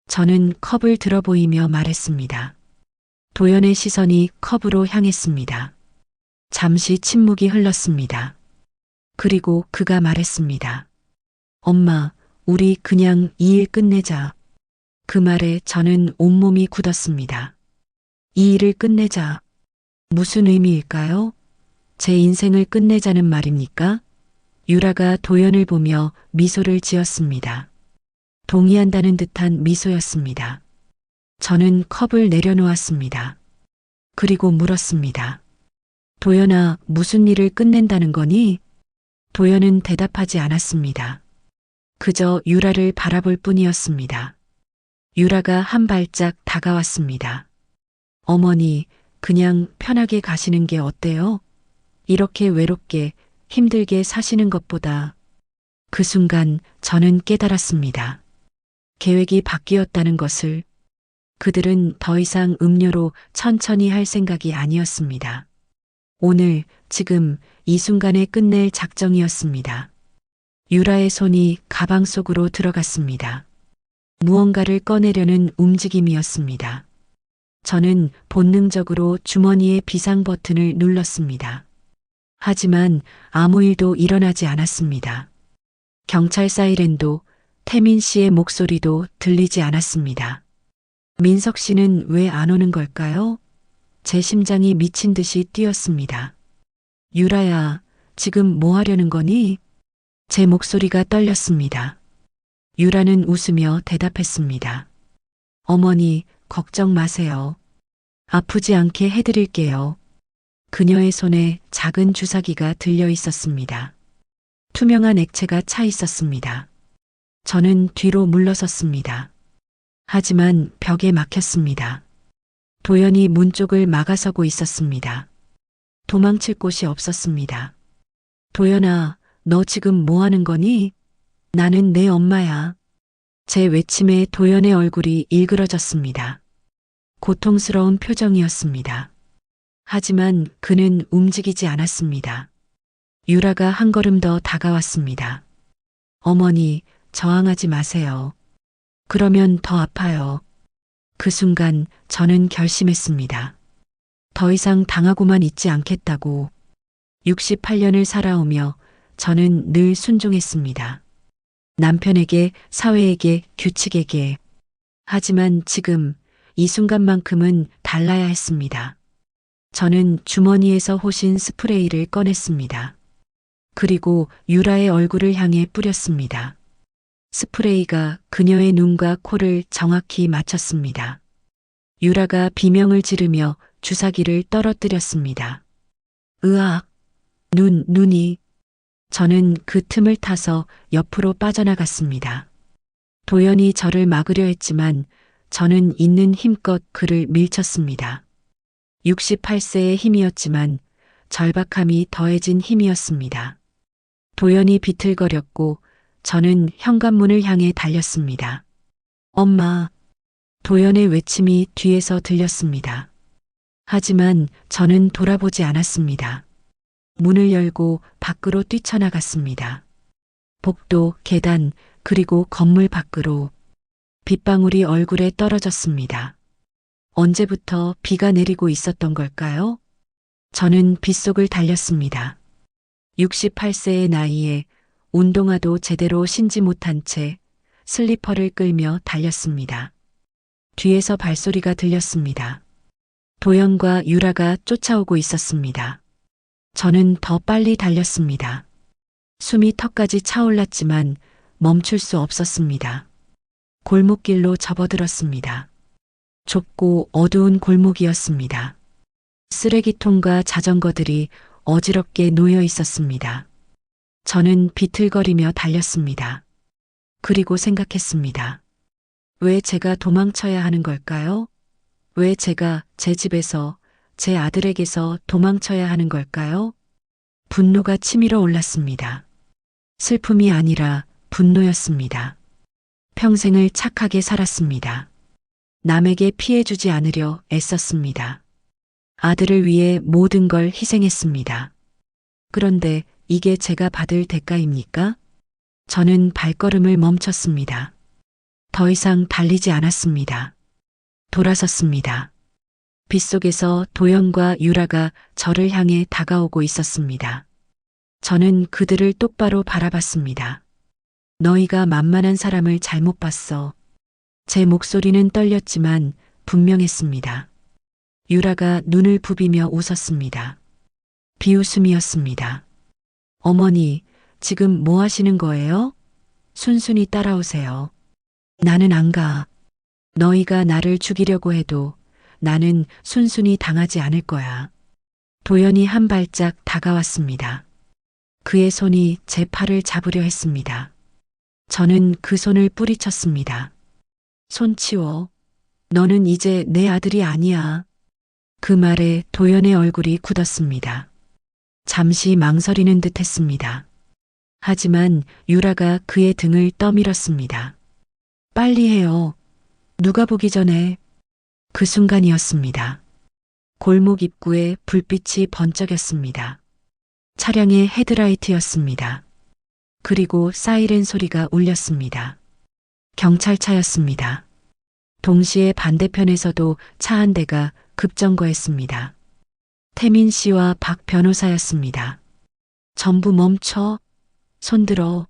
저는 컵을 들어 보이며 말했습니다. 도연의 시선이 컵으로 향했습니다. 잠시 침묵이 흘렀습니다. 그리고 그가 말했습니다. 엄마, 우리 그냥 이 일 끝내자. 그 말에 저는 온몸이 굳었습니다. 이 일을 끝내자. 무슨 의미일까요? 제 인생을 끝내자는 말입니까? 유라가 도연을 보며 미소를 지었습니다. 동의한다는 듯한 미소였습니다. 저는 컵을 내려놓았습니다. 그리고 물었습니다. 도연아, 무슨 일을 끝낸다는 거니? 도연은 대답하지 않았습니다. 그저 유라를 바라볼 뿐이었습니다. 유라가 한 발짝 다가왔습니다. 어머니, 그냥 편하게 가시는 게 어때요? 이렇게 외롭게 힘들게 사시는 것보다. 그 순간 저는 깨달았습니다. 계획이 바뀌었다는 것을. 그들은 더 이상 음료로 천천히 할 생각이 아니었습니다. 오늘, 지금, 이 순간에 끝낼 작정이었습니다. 유라의 손이 가방 속으로 들어갔습니다. 무언가를 꺼내려는 움직임이었습니다. 저는 본능적으로 주머니의 비상 버튼을 눌렀습니다. 하지만 아무 일도 일어나지 않았습니다. 경찰 사이렌도 태민 씨의 목소리도 들리지 않았습니다. 민석 씨는 왜 안 오는 걸까요? 제 심장이 미친 듯이 뛰었습니다. 유라야, 지금 뭐 하려는 거니? 제 목소리가 떨렸습니다. 유라는 웃으며 대답했습니다. 어머니, 걱정 마세요. 아프지 않게 해드릴게요. 그녀의 손에 작은 주사기가 들려 있었습니다. 투명한 액체가 차 있었습니다. 저는 뒤로 물러섰습니다. 하지만 벽에 막혔습니다. 도연이 문 쪽을 막아서고 있었습니다. 도망칠 곳이 없었습니다. 도연아, 너 지금 뭐 하는 거니? 나는 내 엄마야. 제 외침에 도연의 얼굴이 일그러졌습니다. 고통스러운 표정이었습니다. 하지만 그는 움직이지 않았습니다. 유라가 한 걸음 더 다가왔습니다. 어머니, 저항하지 마세요. 그러면 더 아파요. 그 순간 저는 결심했습니다. 더 이상 당하고만 있지 않겠다고. 68년을 살아오며 저는 늘 순종했습니다. 남편에게, 사회에게, 규칙에게. 하지만 지금 이 순간만큼은 달라야 했습니다. 저는 주머니에서 호신 스프레이를 꺼냈습니다. 그리고 유라의 얼굴을 향해 뿌렸습니다. 스프레이가 그녀의 눈과 코를 정확히 맞췄습니다. 유라가 비명을 지르며 주사기를 떨어뜨렸습니다. 으악! 눈이. 저는 그 틈을 타서 옆으로 빠져나갔습니다. 도연이 저를 막으려 했지만 저는 있는 힘껏 그를 밀쳤습니다. 68세의 힘이었지만 절박함이 더해진 힘이었습니다. 도연이 비틀거렸고 저는 현관문을 향해 달렸습니다. 엄마. 도연의 외침이 뒤에서 들렸습니다. 하지만 저는 돌아보지 않았습니다. 문을 열고 밖으로 뛰쳐나갔습니다. 복도, 계단, 그리고 건물 밖으로. 빗방울이 얼굴에 떨어졌습니다. 언제부터 비가 내리고 있었던 걸까요? 저는 빗속을 달렸습니다. 68세의 나이에 운동화도 제대로 신지 못한 채 슬리퍼를 끌며 달렸습니다. 뒤에서 발소리가 들렸습니다. 도연과 유라가 쫓아오고 있었습니다. 저는 더 빨리 달렸습니다. 숨이 턱까지 차올랐지만 멈출 수 없었습니다. 골목길로 접어들었습니다. 좁고 어두운 골목이었습니다. 쓰레기통과 자전거들이 어지럽게 놓여 있었습니다. 저는 비틀거리며 달렸습니다. 그리고 생각했습니다. 왜 제가 도망쳐야 하는 걸까요? 왜 제가 제 집에서, 제 아들에게서 도망쳐야 하는 걸까요? 분노가 치밀어 올랐습니다. 슬픔이 아니라 분노였습니다. 평생을 착하게 살았습니다. 남에게 피해주지 않으려 애썼습니다. 아들을 위해 모든 걸 희생했습니다. 그런데 이게 제가 받을 대가입니까? 저는 발걸음을 멈췄습니다. 더 이상 달리지 않았습니다. 돌아섰습니다. 빗속에서 도연과 유라가 저를 향해 다가오고 있었습니다. 저는 그들을 똑바로 바라봤습니다. 너희가 만만한 사람을 잘못 봤어. 제 목소리는 떨렸지만 분명했습니다. 유라가 눈을 부비며 웃었습니다. 비웃음이었습니다. 어머니, 지금 뭐 하시는 거예요? 순순히 따라오세요. 나는 안 가. 너희가 나를 죽이려고 해도 나는 순순히 당하지 않을 거야. 도연이 한 발짝 다가왔습니다. 그의 손이 제 팔을 잡으려 했습니다. 저는 그 손을 뿌리쳤습니다. 손 치워. 너는 이제 내 아들이 아니야. 그 말에 도연의 얼굴이 굳었습니다. 잠시 망설이는 듯 했습니다. 하지만 유라가 그의 등을 떠밀었습니다. 빨리 해요. 누가 보기 전에. 그 순간이었습니다. 골목 입구에 불빛이 번쩍였습니다. 차량의 헤드라이트였습니다. 그리고 사이렌 소리가 울렸습니다. 경찰차였습니다. 동시에 반대편에서도 차 한 대가 급정거했습니다. 태민 씨와 박 변호사였습니다. 전부 멈춰. 손들어.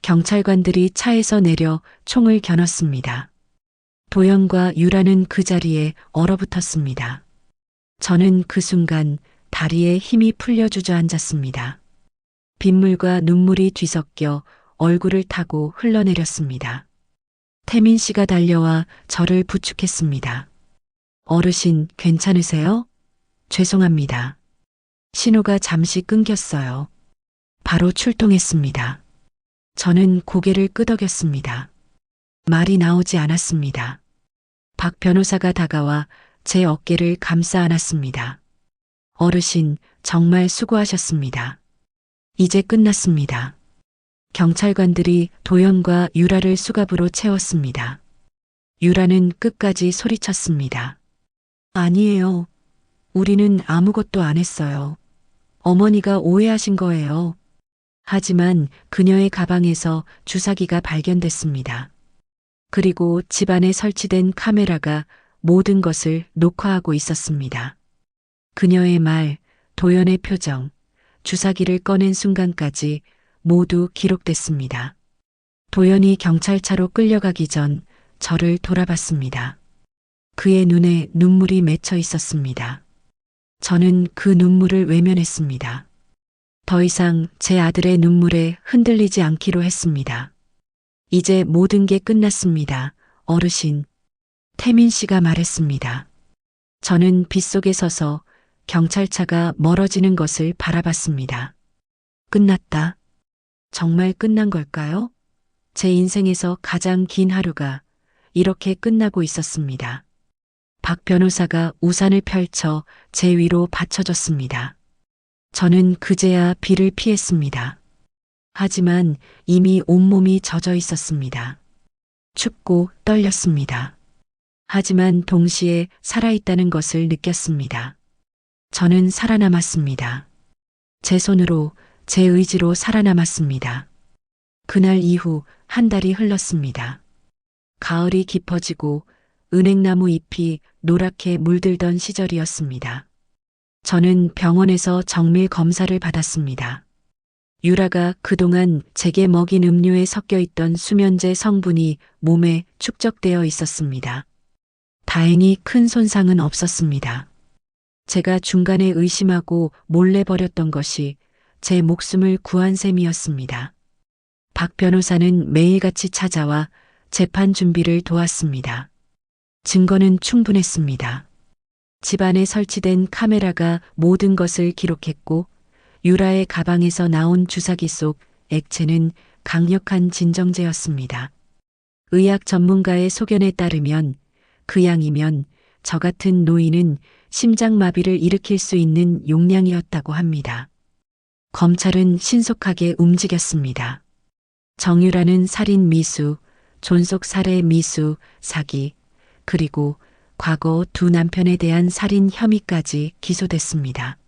경찰관들이 차에서 내려 총을 겨눴습니다. 도연과 유라는 그 자리에 얼어붙었습니다. 저는 그 순간 다리에 힘이 풀려 주저앉았습니다. 빗물과 눈물이 뒤섞여 얼굴을 타고 흘러내렸습니다. 태민 씨가 달려와 저를 부축했습니다. 어르신, 괜찮으세요? 죄송합니다. 신호가 잠시 끊겼어요. 바로 출동했습니다. 저는 고개를 끄덕였습니다. 말이 나오지 않았습니다. 박 변호사가 다가와 제 어깨를 감싸 안았습니다. 어르신, 정말 수고하셨습니다. 이제 끝났습니다. 경찰관들이 도연과 유라를 수갑으로 채웠습니다. 유라는 끝까지 소리쳤습니다. 아니에요. 우리는 아무것도 안 했어요. 어머니가 오해하신 거예요. 하지만 그녀의 가방에서 주사기가 발견됐습니다. 그리고 집안에 설치된 카메라가 모든 것을 녹화하고 있었습니다. 그녀의 말, 도연의 표정, 주사기를 꺼낸 순간까지 모두 기록됐습니다. 도연이 경찰차로 끌려가기 전 저를 돌아봤습니다. 그의 눈에 눈물이 맺혀 있었습니다. 저는 그 눈물을 외면했습니다. 더 이상 제 아들의 눈물에 흔들리지 않기로 했습니다. 이제 모든 게 끝났습니다. 어르신. 태민 씨가 말했습니다. 저는 빗속에 서서 경찰차가 멀어지는 것을 바라봤습니다. 끝났다. 정말 끝난 걸까요? 제 인생에서 가장 긴 하루가 이렇게 끝나고 있었습니다. 박 변호사가 우산을 펼쳐 제 위로 받쳐줬습니다. 저는 그제야 비를 피했습니다. 하지만 이미 온몸이 젖어 있었습니다. 춥고 떨렸습니다. 하지만 동시에 살아있다는 것을 느꼈습니다. 저는 살아남았습니다. 제 손으로, 제 의지로 살아남았습니다. 그날 이후 한 달이 흘렀습니다. 가을이 깊어지고 은행나무 잎이 노랗게 물들던 시절이었습니다. 저는 병원에서 정밀 검사를 받았습니다. 유라가 그동안 제게 먹인 음료에 섞여 있던 수면제 성분이 몸에 축적되어 있었습니다. 다행히 큰 손상은 없었습니다. 제가 중간에 의심하고 몰래 버렸던 것이 제 목숨을 구한 셈이었습니다. 박 변호사는 매일같이 찾아와 재판 준비를 도왔습니다. 증거는 충분했습니다. 집안에 설치된 카메라가 모든 것을 기록했고 유라의 가방에서 나온 주사기 속 액체는 강력한 진정제였습니다. 의학 전문가의 소견에 따르면 그 양이면 저 같은 노인은 심장마비를 일으킬 수 있는 용량이었다고 합니다. 검찰은 신속하게 움직였습니다. 정유라는 살인 미수, 존속 살해 미수, 사기, 그리고 과거 두 남편에 대한 살인 혐의까지 기소됐습니다.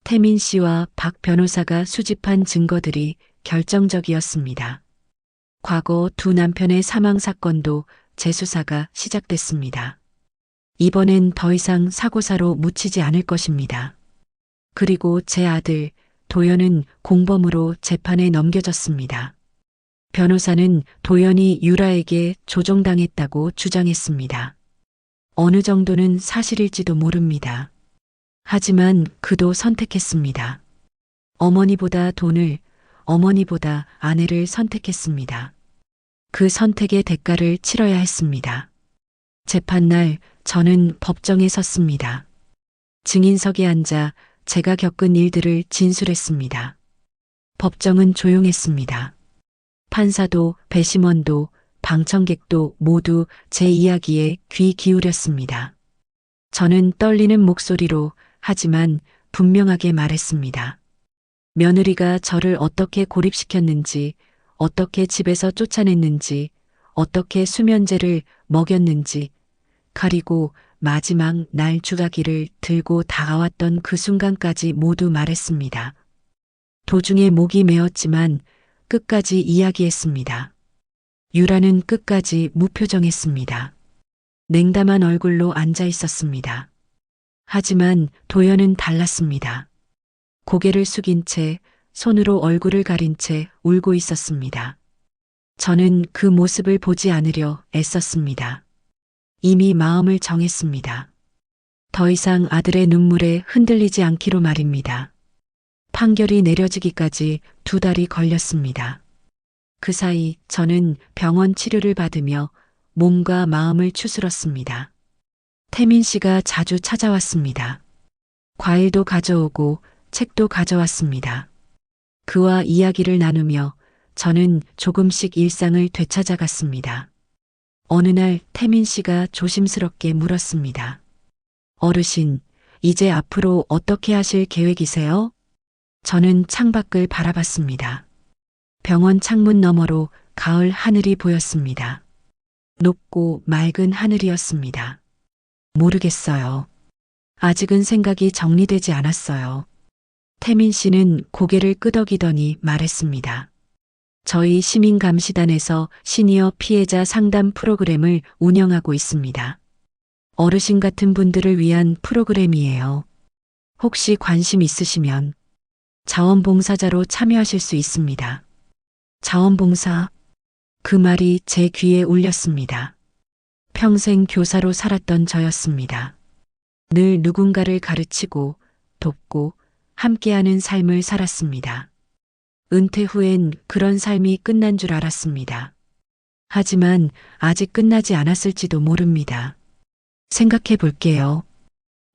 태민 씨와 박 변호사가 수집한 증거들이 결정적이었습니다. 과거 두 남편의 사망 사건도 재수사가 시작됐습니다. 이번엔 더 이상 사고사로 묻히지 않을 것입니다. 그리고 제 아들 도연은 공범으로 재판에 넘겨졌습니다. 변호사는 도연이 유라에게 조종당했다고 주장했습니다. 어느 정도는 사실일지도 모릅니다. 하지만 그도 선택했습니다. 어머니보다 돈을, 어머니보다 아내를 선택했습니다. 그 선택의 대가를 치러야 했습니다. 재판날 저는 법정에 섰습니다. 증인석에 앉아 제가 겪은 일들을 진술했습니다. 법정은 조용했습니다. 판사도 배심원도 방청객도 모두 제 이야기에 귀 기울였습니다. 저는 떨리는 목소리로 하지만 분명하게 말했습니다. 며느리가 저를 어떻게 고립시켰는지, 어떻게 집에서 쫓아냈는지, 어떻게 수면제를 먹였는지, 그리고 마지막 날 주가기를 들고 다가왔던 그 순간까지 모두 말했습니다. 도중에 목이 메었지만 끝까지 이야기했습니다. 유라는 끝까지 무표정했습니다. 냉담한 얼굴로 앉아 있었습니다. 하지만 도연은 달랐습니다. 고개를 숙인 채 손으로 얼굴을 가린 채 울고 있었습니다. 저는 그 모습을 보지 않으려 애썼습니다. 이미 마음을 정했습니다. 더 이상 아들의 눈물에 흔들리지 않기로 말입니다. 판결이 내려지기까지 2달이 걸렸습니다. 그 사이 저는 병원 치료를 받으며 몸과 마음을 추스렀습니다. 태민 씨가 자주 찾아왔습니다. 과일도 가져오고 책도 가져왔습니다. 그와 이야기를 나누며 저는 조금씩 일상을 되찾아갔습니다. 어느 날 태민 씨가 조심스럽게 물었습니다. 어르신, 이제 앞으로 어떻게 하실 계획이세요? 저는 창밖을 바라봤습니다. 병원 창문 너머로 가을 하늘이 보였습니다. 높고 맑은 하늘이었습니다. 모르겠어요. 아직은 생각이 정리되지 않았어요. 태민 씨는 고개를 끄덕이더니 말했습니다. 저희 시민감시단에서 시니어 피해자 상담 프로그램을 운영하고 있습니다. 어르신 같은 분들을 위한 프로그램이에요. 혹시 관심 있으시면 자원봉사자로 참여하실 수 있습니다. 자원봉사. 그 말이 제 귀에 울렸습니다. 평생 교사로 살았던 저였습니다. 늘 누군가를 가르치고 돕고 함께하는 삶을 살았습니다. 은퇴 후엔 그런 삶이 끝난 줄 알았습니다. 하지만 아직 끝나지 않았을지도 모릅니다. 생각해 볼게요.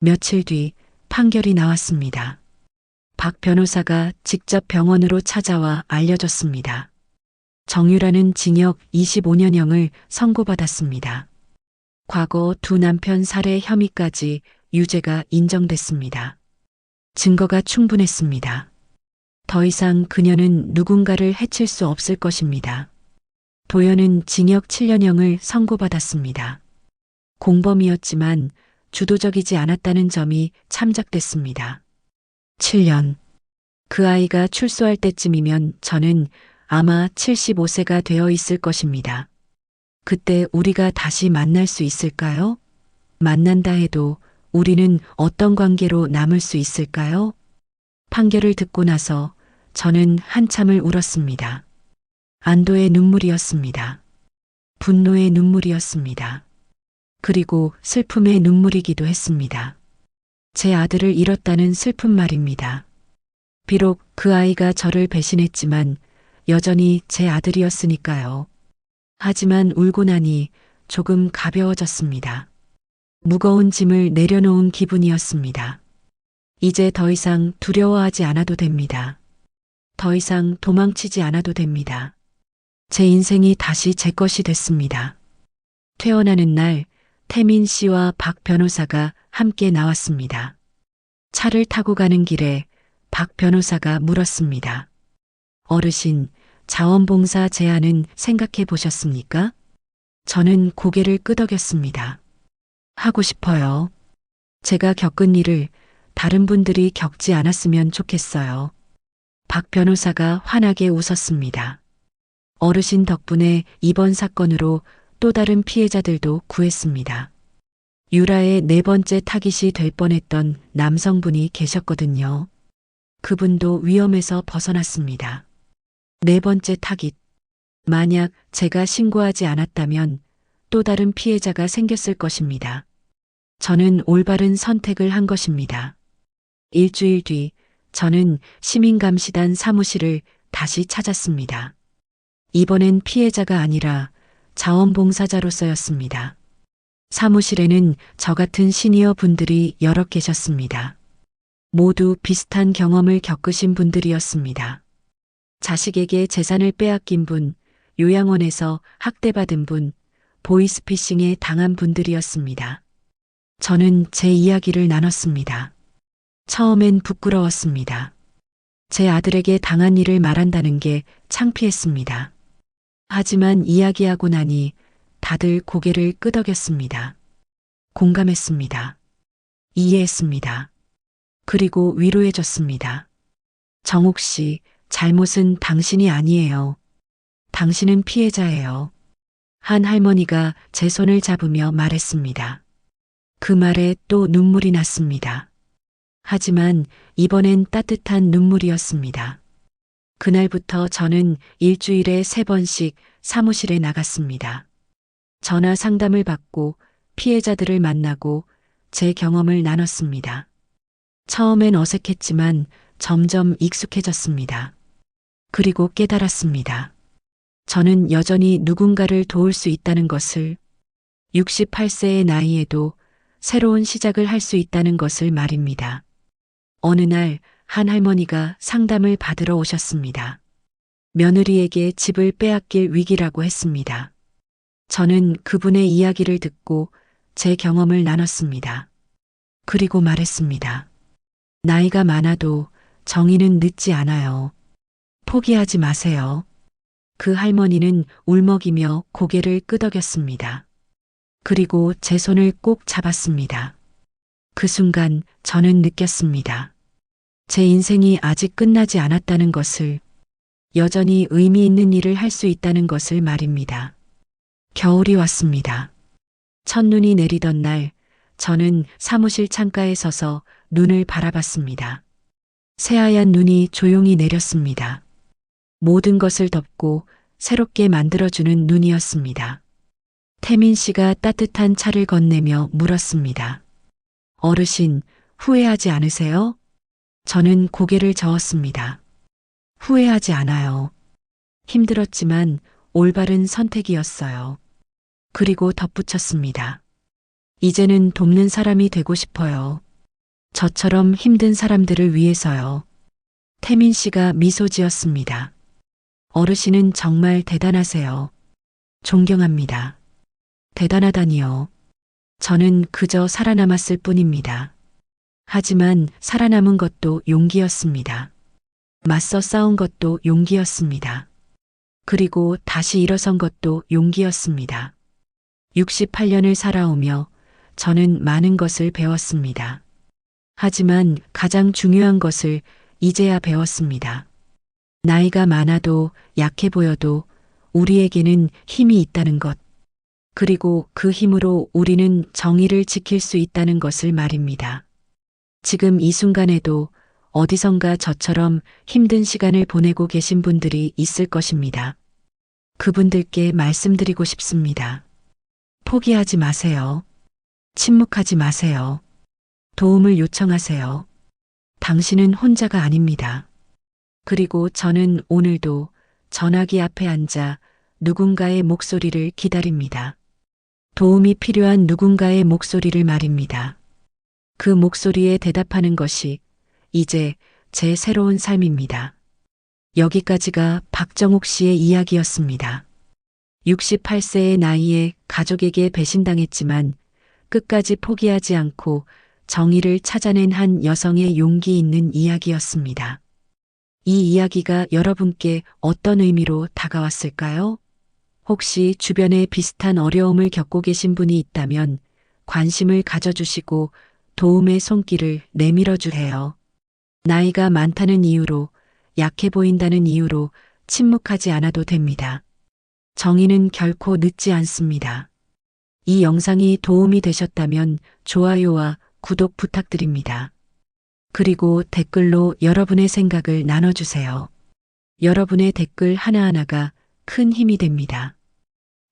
며칠 뒤 판결이 나왔습니다. 박 변호사가 직접 병원으로 찾아와 알려줬습니다. 정유라는 징역 25년형을 선고받았습니다. 과거 두 남편 살해 혐의까지 유죄가 인정됐습니다. 증거가 충분했습니다. 더 이상 그녀는 누군가를 해칠 수 없을 것입니다. 도연은 징역 7년형을 선고받았습니다. 공범이었지만 주도적이지 않았다는 점이 참작됐습니다. 7년. 그 아이가 출소할 때쯤이면 저는 아마 75세가 되어 있을 것입니다. 그때 우리가 다시 만날 수 있을까요? 만난다 해도 우리는 어떤 관계로 남을 수 있을까요? 판결을 듣고 나서 저는 한참을 울었습니다. 안도의 눈물이었습니다. 분노의 눈물이었습니다. 그리고 슬픔의 눈물이기도 했습니다. 제 아들을 잃었다는 슬픈 말입니다. 비록 그 아이가 저를 배신했지만 여전히 제 아들이었으니까요. 하지만 울고 나니 조금 가벼워졌습니다. 무거운 짐을 내려놓은 기분이었습니다. 이제 더 이상 두려워하지 않아도 됩니다. 더 이상 도망치지 않아도 됩니다. 제 인생이 다시 제 것이 됐습니다. 퇴원하는 날 태민 씨와 박 변호사가 함께 나왔습니다. 차를 타고 가는 길에 박 변호사가 물었습니다. 어르신, 자원봉사 제안은 생각해 보셨습니까? 저는 고개를 끄덕였습니다. 하고 싶어요. 제가 겪은 일을 다른 분들이 겪지 않았으면 좋겠어요. 박 변호사가 환하게 웃었습니다. 어르신 덕분에 이번 사건으로 또 다른 피해자들도 구했습니다. 유라의 네 번째 타깃이 될 뻔했던 남성분이 계셨거든요. 그분도 위험에서 벗어났습니다. 네 번째 타깃. 만약 제가 신고하지 않았다면 또 다른 피해자가 생겼을 것입니다. 저는 올바른 선택을 한 것입니다. 일주일 뒤 저는 시민감시단 사무실을 다시 찾았습니다. 이번엔 피해자가 아니라 자원봉사자로서였습니다. 사무실에는 저 같은 시니어 분들이 여러 계셨습니다. 모두 비슷한 경험을 겪으신 분들이었습니다. 자식에게 재산을 빼앗긴 분, 요양원에서 학대받은 분, 보이스피싱에 당한 분들이었습니다. 저는 제 이야기를 나눴습니다. 처음엔 부끄러웠습니다. 제 아들에게 당한 일을 말한다는 게 창피했습니다. 하지만 이야기하고 나니 다들 고개를 끄덕였습니다. 공감했습니다. 이해했습니다. 그리고 위로해줬습니다. 정옥 씨, 잘못은 당신이 아니에요. 당신은 피해자예요. 한 할머니가 제 손을 잡으며 말했습니다. 그 말에 또 눈물이 났습니다. 하지만 이번엔 따뜻한 눈물이었습니다. 그날부터 저는 일주일에 3번씩 사무실에 나갔습니다. 전화 상담을 받고 피해자들을 만나고 제 경험을 나눴습니다. 처음엔 어색했지만 점점 익숙해졌습니다. 그리고 깨달았습니다. 저는 여전히 누군가를 도울 수 있다는 것을, 68세의 나이에도 새로운 시작을 할 수 있다는 것을 말입니다. 어느 날 한 할머니가 상담을 받으러 오셨습니다. 며느리에게 집을 빼앗길 위기라고 했습니다. 저는 그분의 이야기를 듣고 제 경험을 나눴습니다. 그리고 말했습니다. 나이가 많아도 정의는 늦지 않아요. 포기하지 마세요. 그 할머니는 울먹이며 고개를 끄덕였습니다. 그리고 제 손을 꼭 잡았습니다. 그 순간 저는 느꼈습니다. 제 인생이 아직 끝나지 않았다는 것을, 여전히 의미 있는 일을 할 수 있다는 것을 말입니다. 겨울이 왔습니다. 첫눈이 내리던 날, 저는 사무실 창가에 서서 눈을 바라봤습니다. 새하얀 눈이 조용히 내렸습니다. 모든 것을 덮고 새롭게 만들어주는 눈이었습니다. 태민 씨가 따뜻한 차를 건네며 물었습니다. 어르신, 후회하지 않으세요? 저는 고개를 저었습니다. 후회하지 않아요. 힘들었지만 올바른 선택이었어요. 그리고 덧붙였습니다. 이제는 돕는 사람이 되고 싶어요. 저처럼 힘든 사람들을 위해서요. 태민 씨가 미소 지었습니다. 어르신은 정말 대단하세요. 존경합니다. 대단하다니요. 저는 그저 살아남았을 뿐입니다. 하지만 살아남은 것도 용기였습니다. 맞서 싸운 것도 용기였습니다. 그리고 다시 일어선 것도 용기였습니다. 68년을 살아오며 저는 많은 것을 배웠습니다. 하지만 가장 중요한 것을 이제야 배웠습니다. 나이가 많아도 약해 보여도 우리에게는 힘이 있다는 것. 그리고 그 힘으로 우리는 정의를 지킬 수 있다는 것을 말입니다. 지금 이 순간에도 어디선가 저처럼 힘든 시간을 보내고 계신 분들이 있을 것입니다. 그분들께 말씀드리고 싶습니다. 포기하지 마세요. 침묵하지 마세요. 도움을 요청하세요. 당신은 혼자가 아닙니다. 그리고 저는 오늘도 전화기 앞에 앉아 누군가의 목소리를 기다립니다. 도움이 필요한 누군가의 목소리를 말입니다. 그 목소리에 대답하는 것이 이제 제 새로운 삶입니다. 여기까지가 박정욱 씨의 이야기였습니다. 68세의 나이에 가족에게 배신당했지만 끝까지 포기하지 않고 정의를 찾아낸 한 여성의 용기 있는 이야기였습니다. 이 이야기가 여러분께 어떤 의미로 다가왔을까요? 혹시 주변에 비슷한 어려움을 겪고 계신 분이 있다면 관심을 가져주시고 도움의 손길을 내밀어 주세요. 나이가 많다는 이유로, 약해 보인다는 이유로 침묵하지 않아도 됩니다. 정의는 결코 늦지 않습니다. 이 영상이 도움이 되셨다면 좋아요와 구독 부탁드립니다. 그리고 댓글로 여러분의 생각을 나눠주세요. 여러분의 댓글 하나하나가 큰 힘이 됩니다.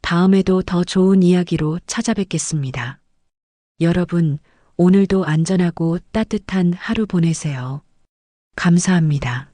다음에도 더 좋은 이야기로 찾아뵙겠습니다. 여러분, 오늘도 안전하고 따뜻한 하루 보내세요. 감사합니다.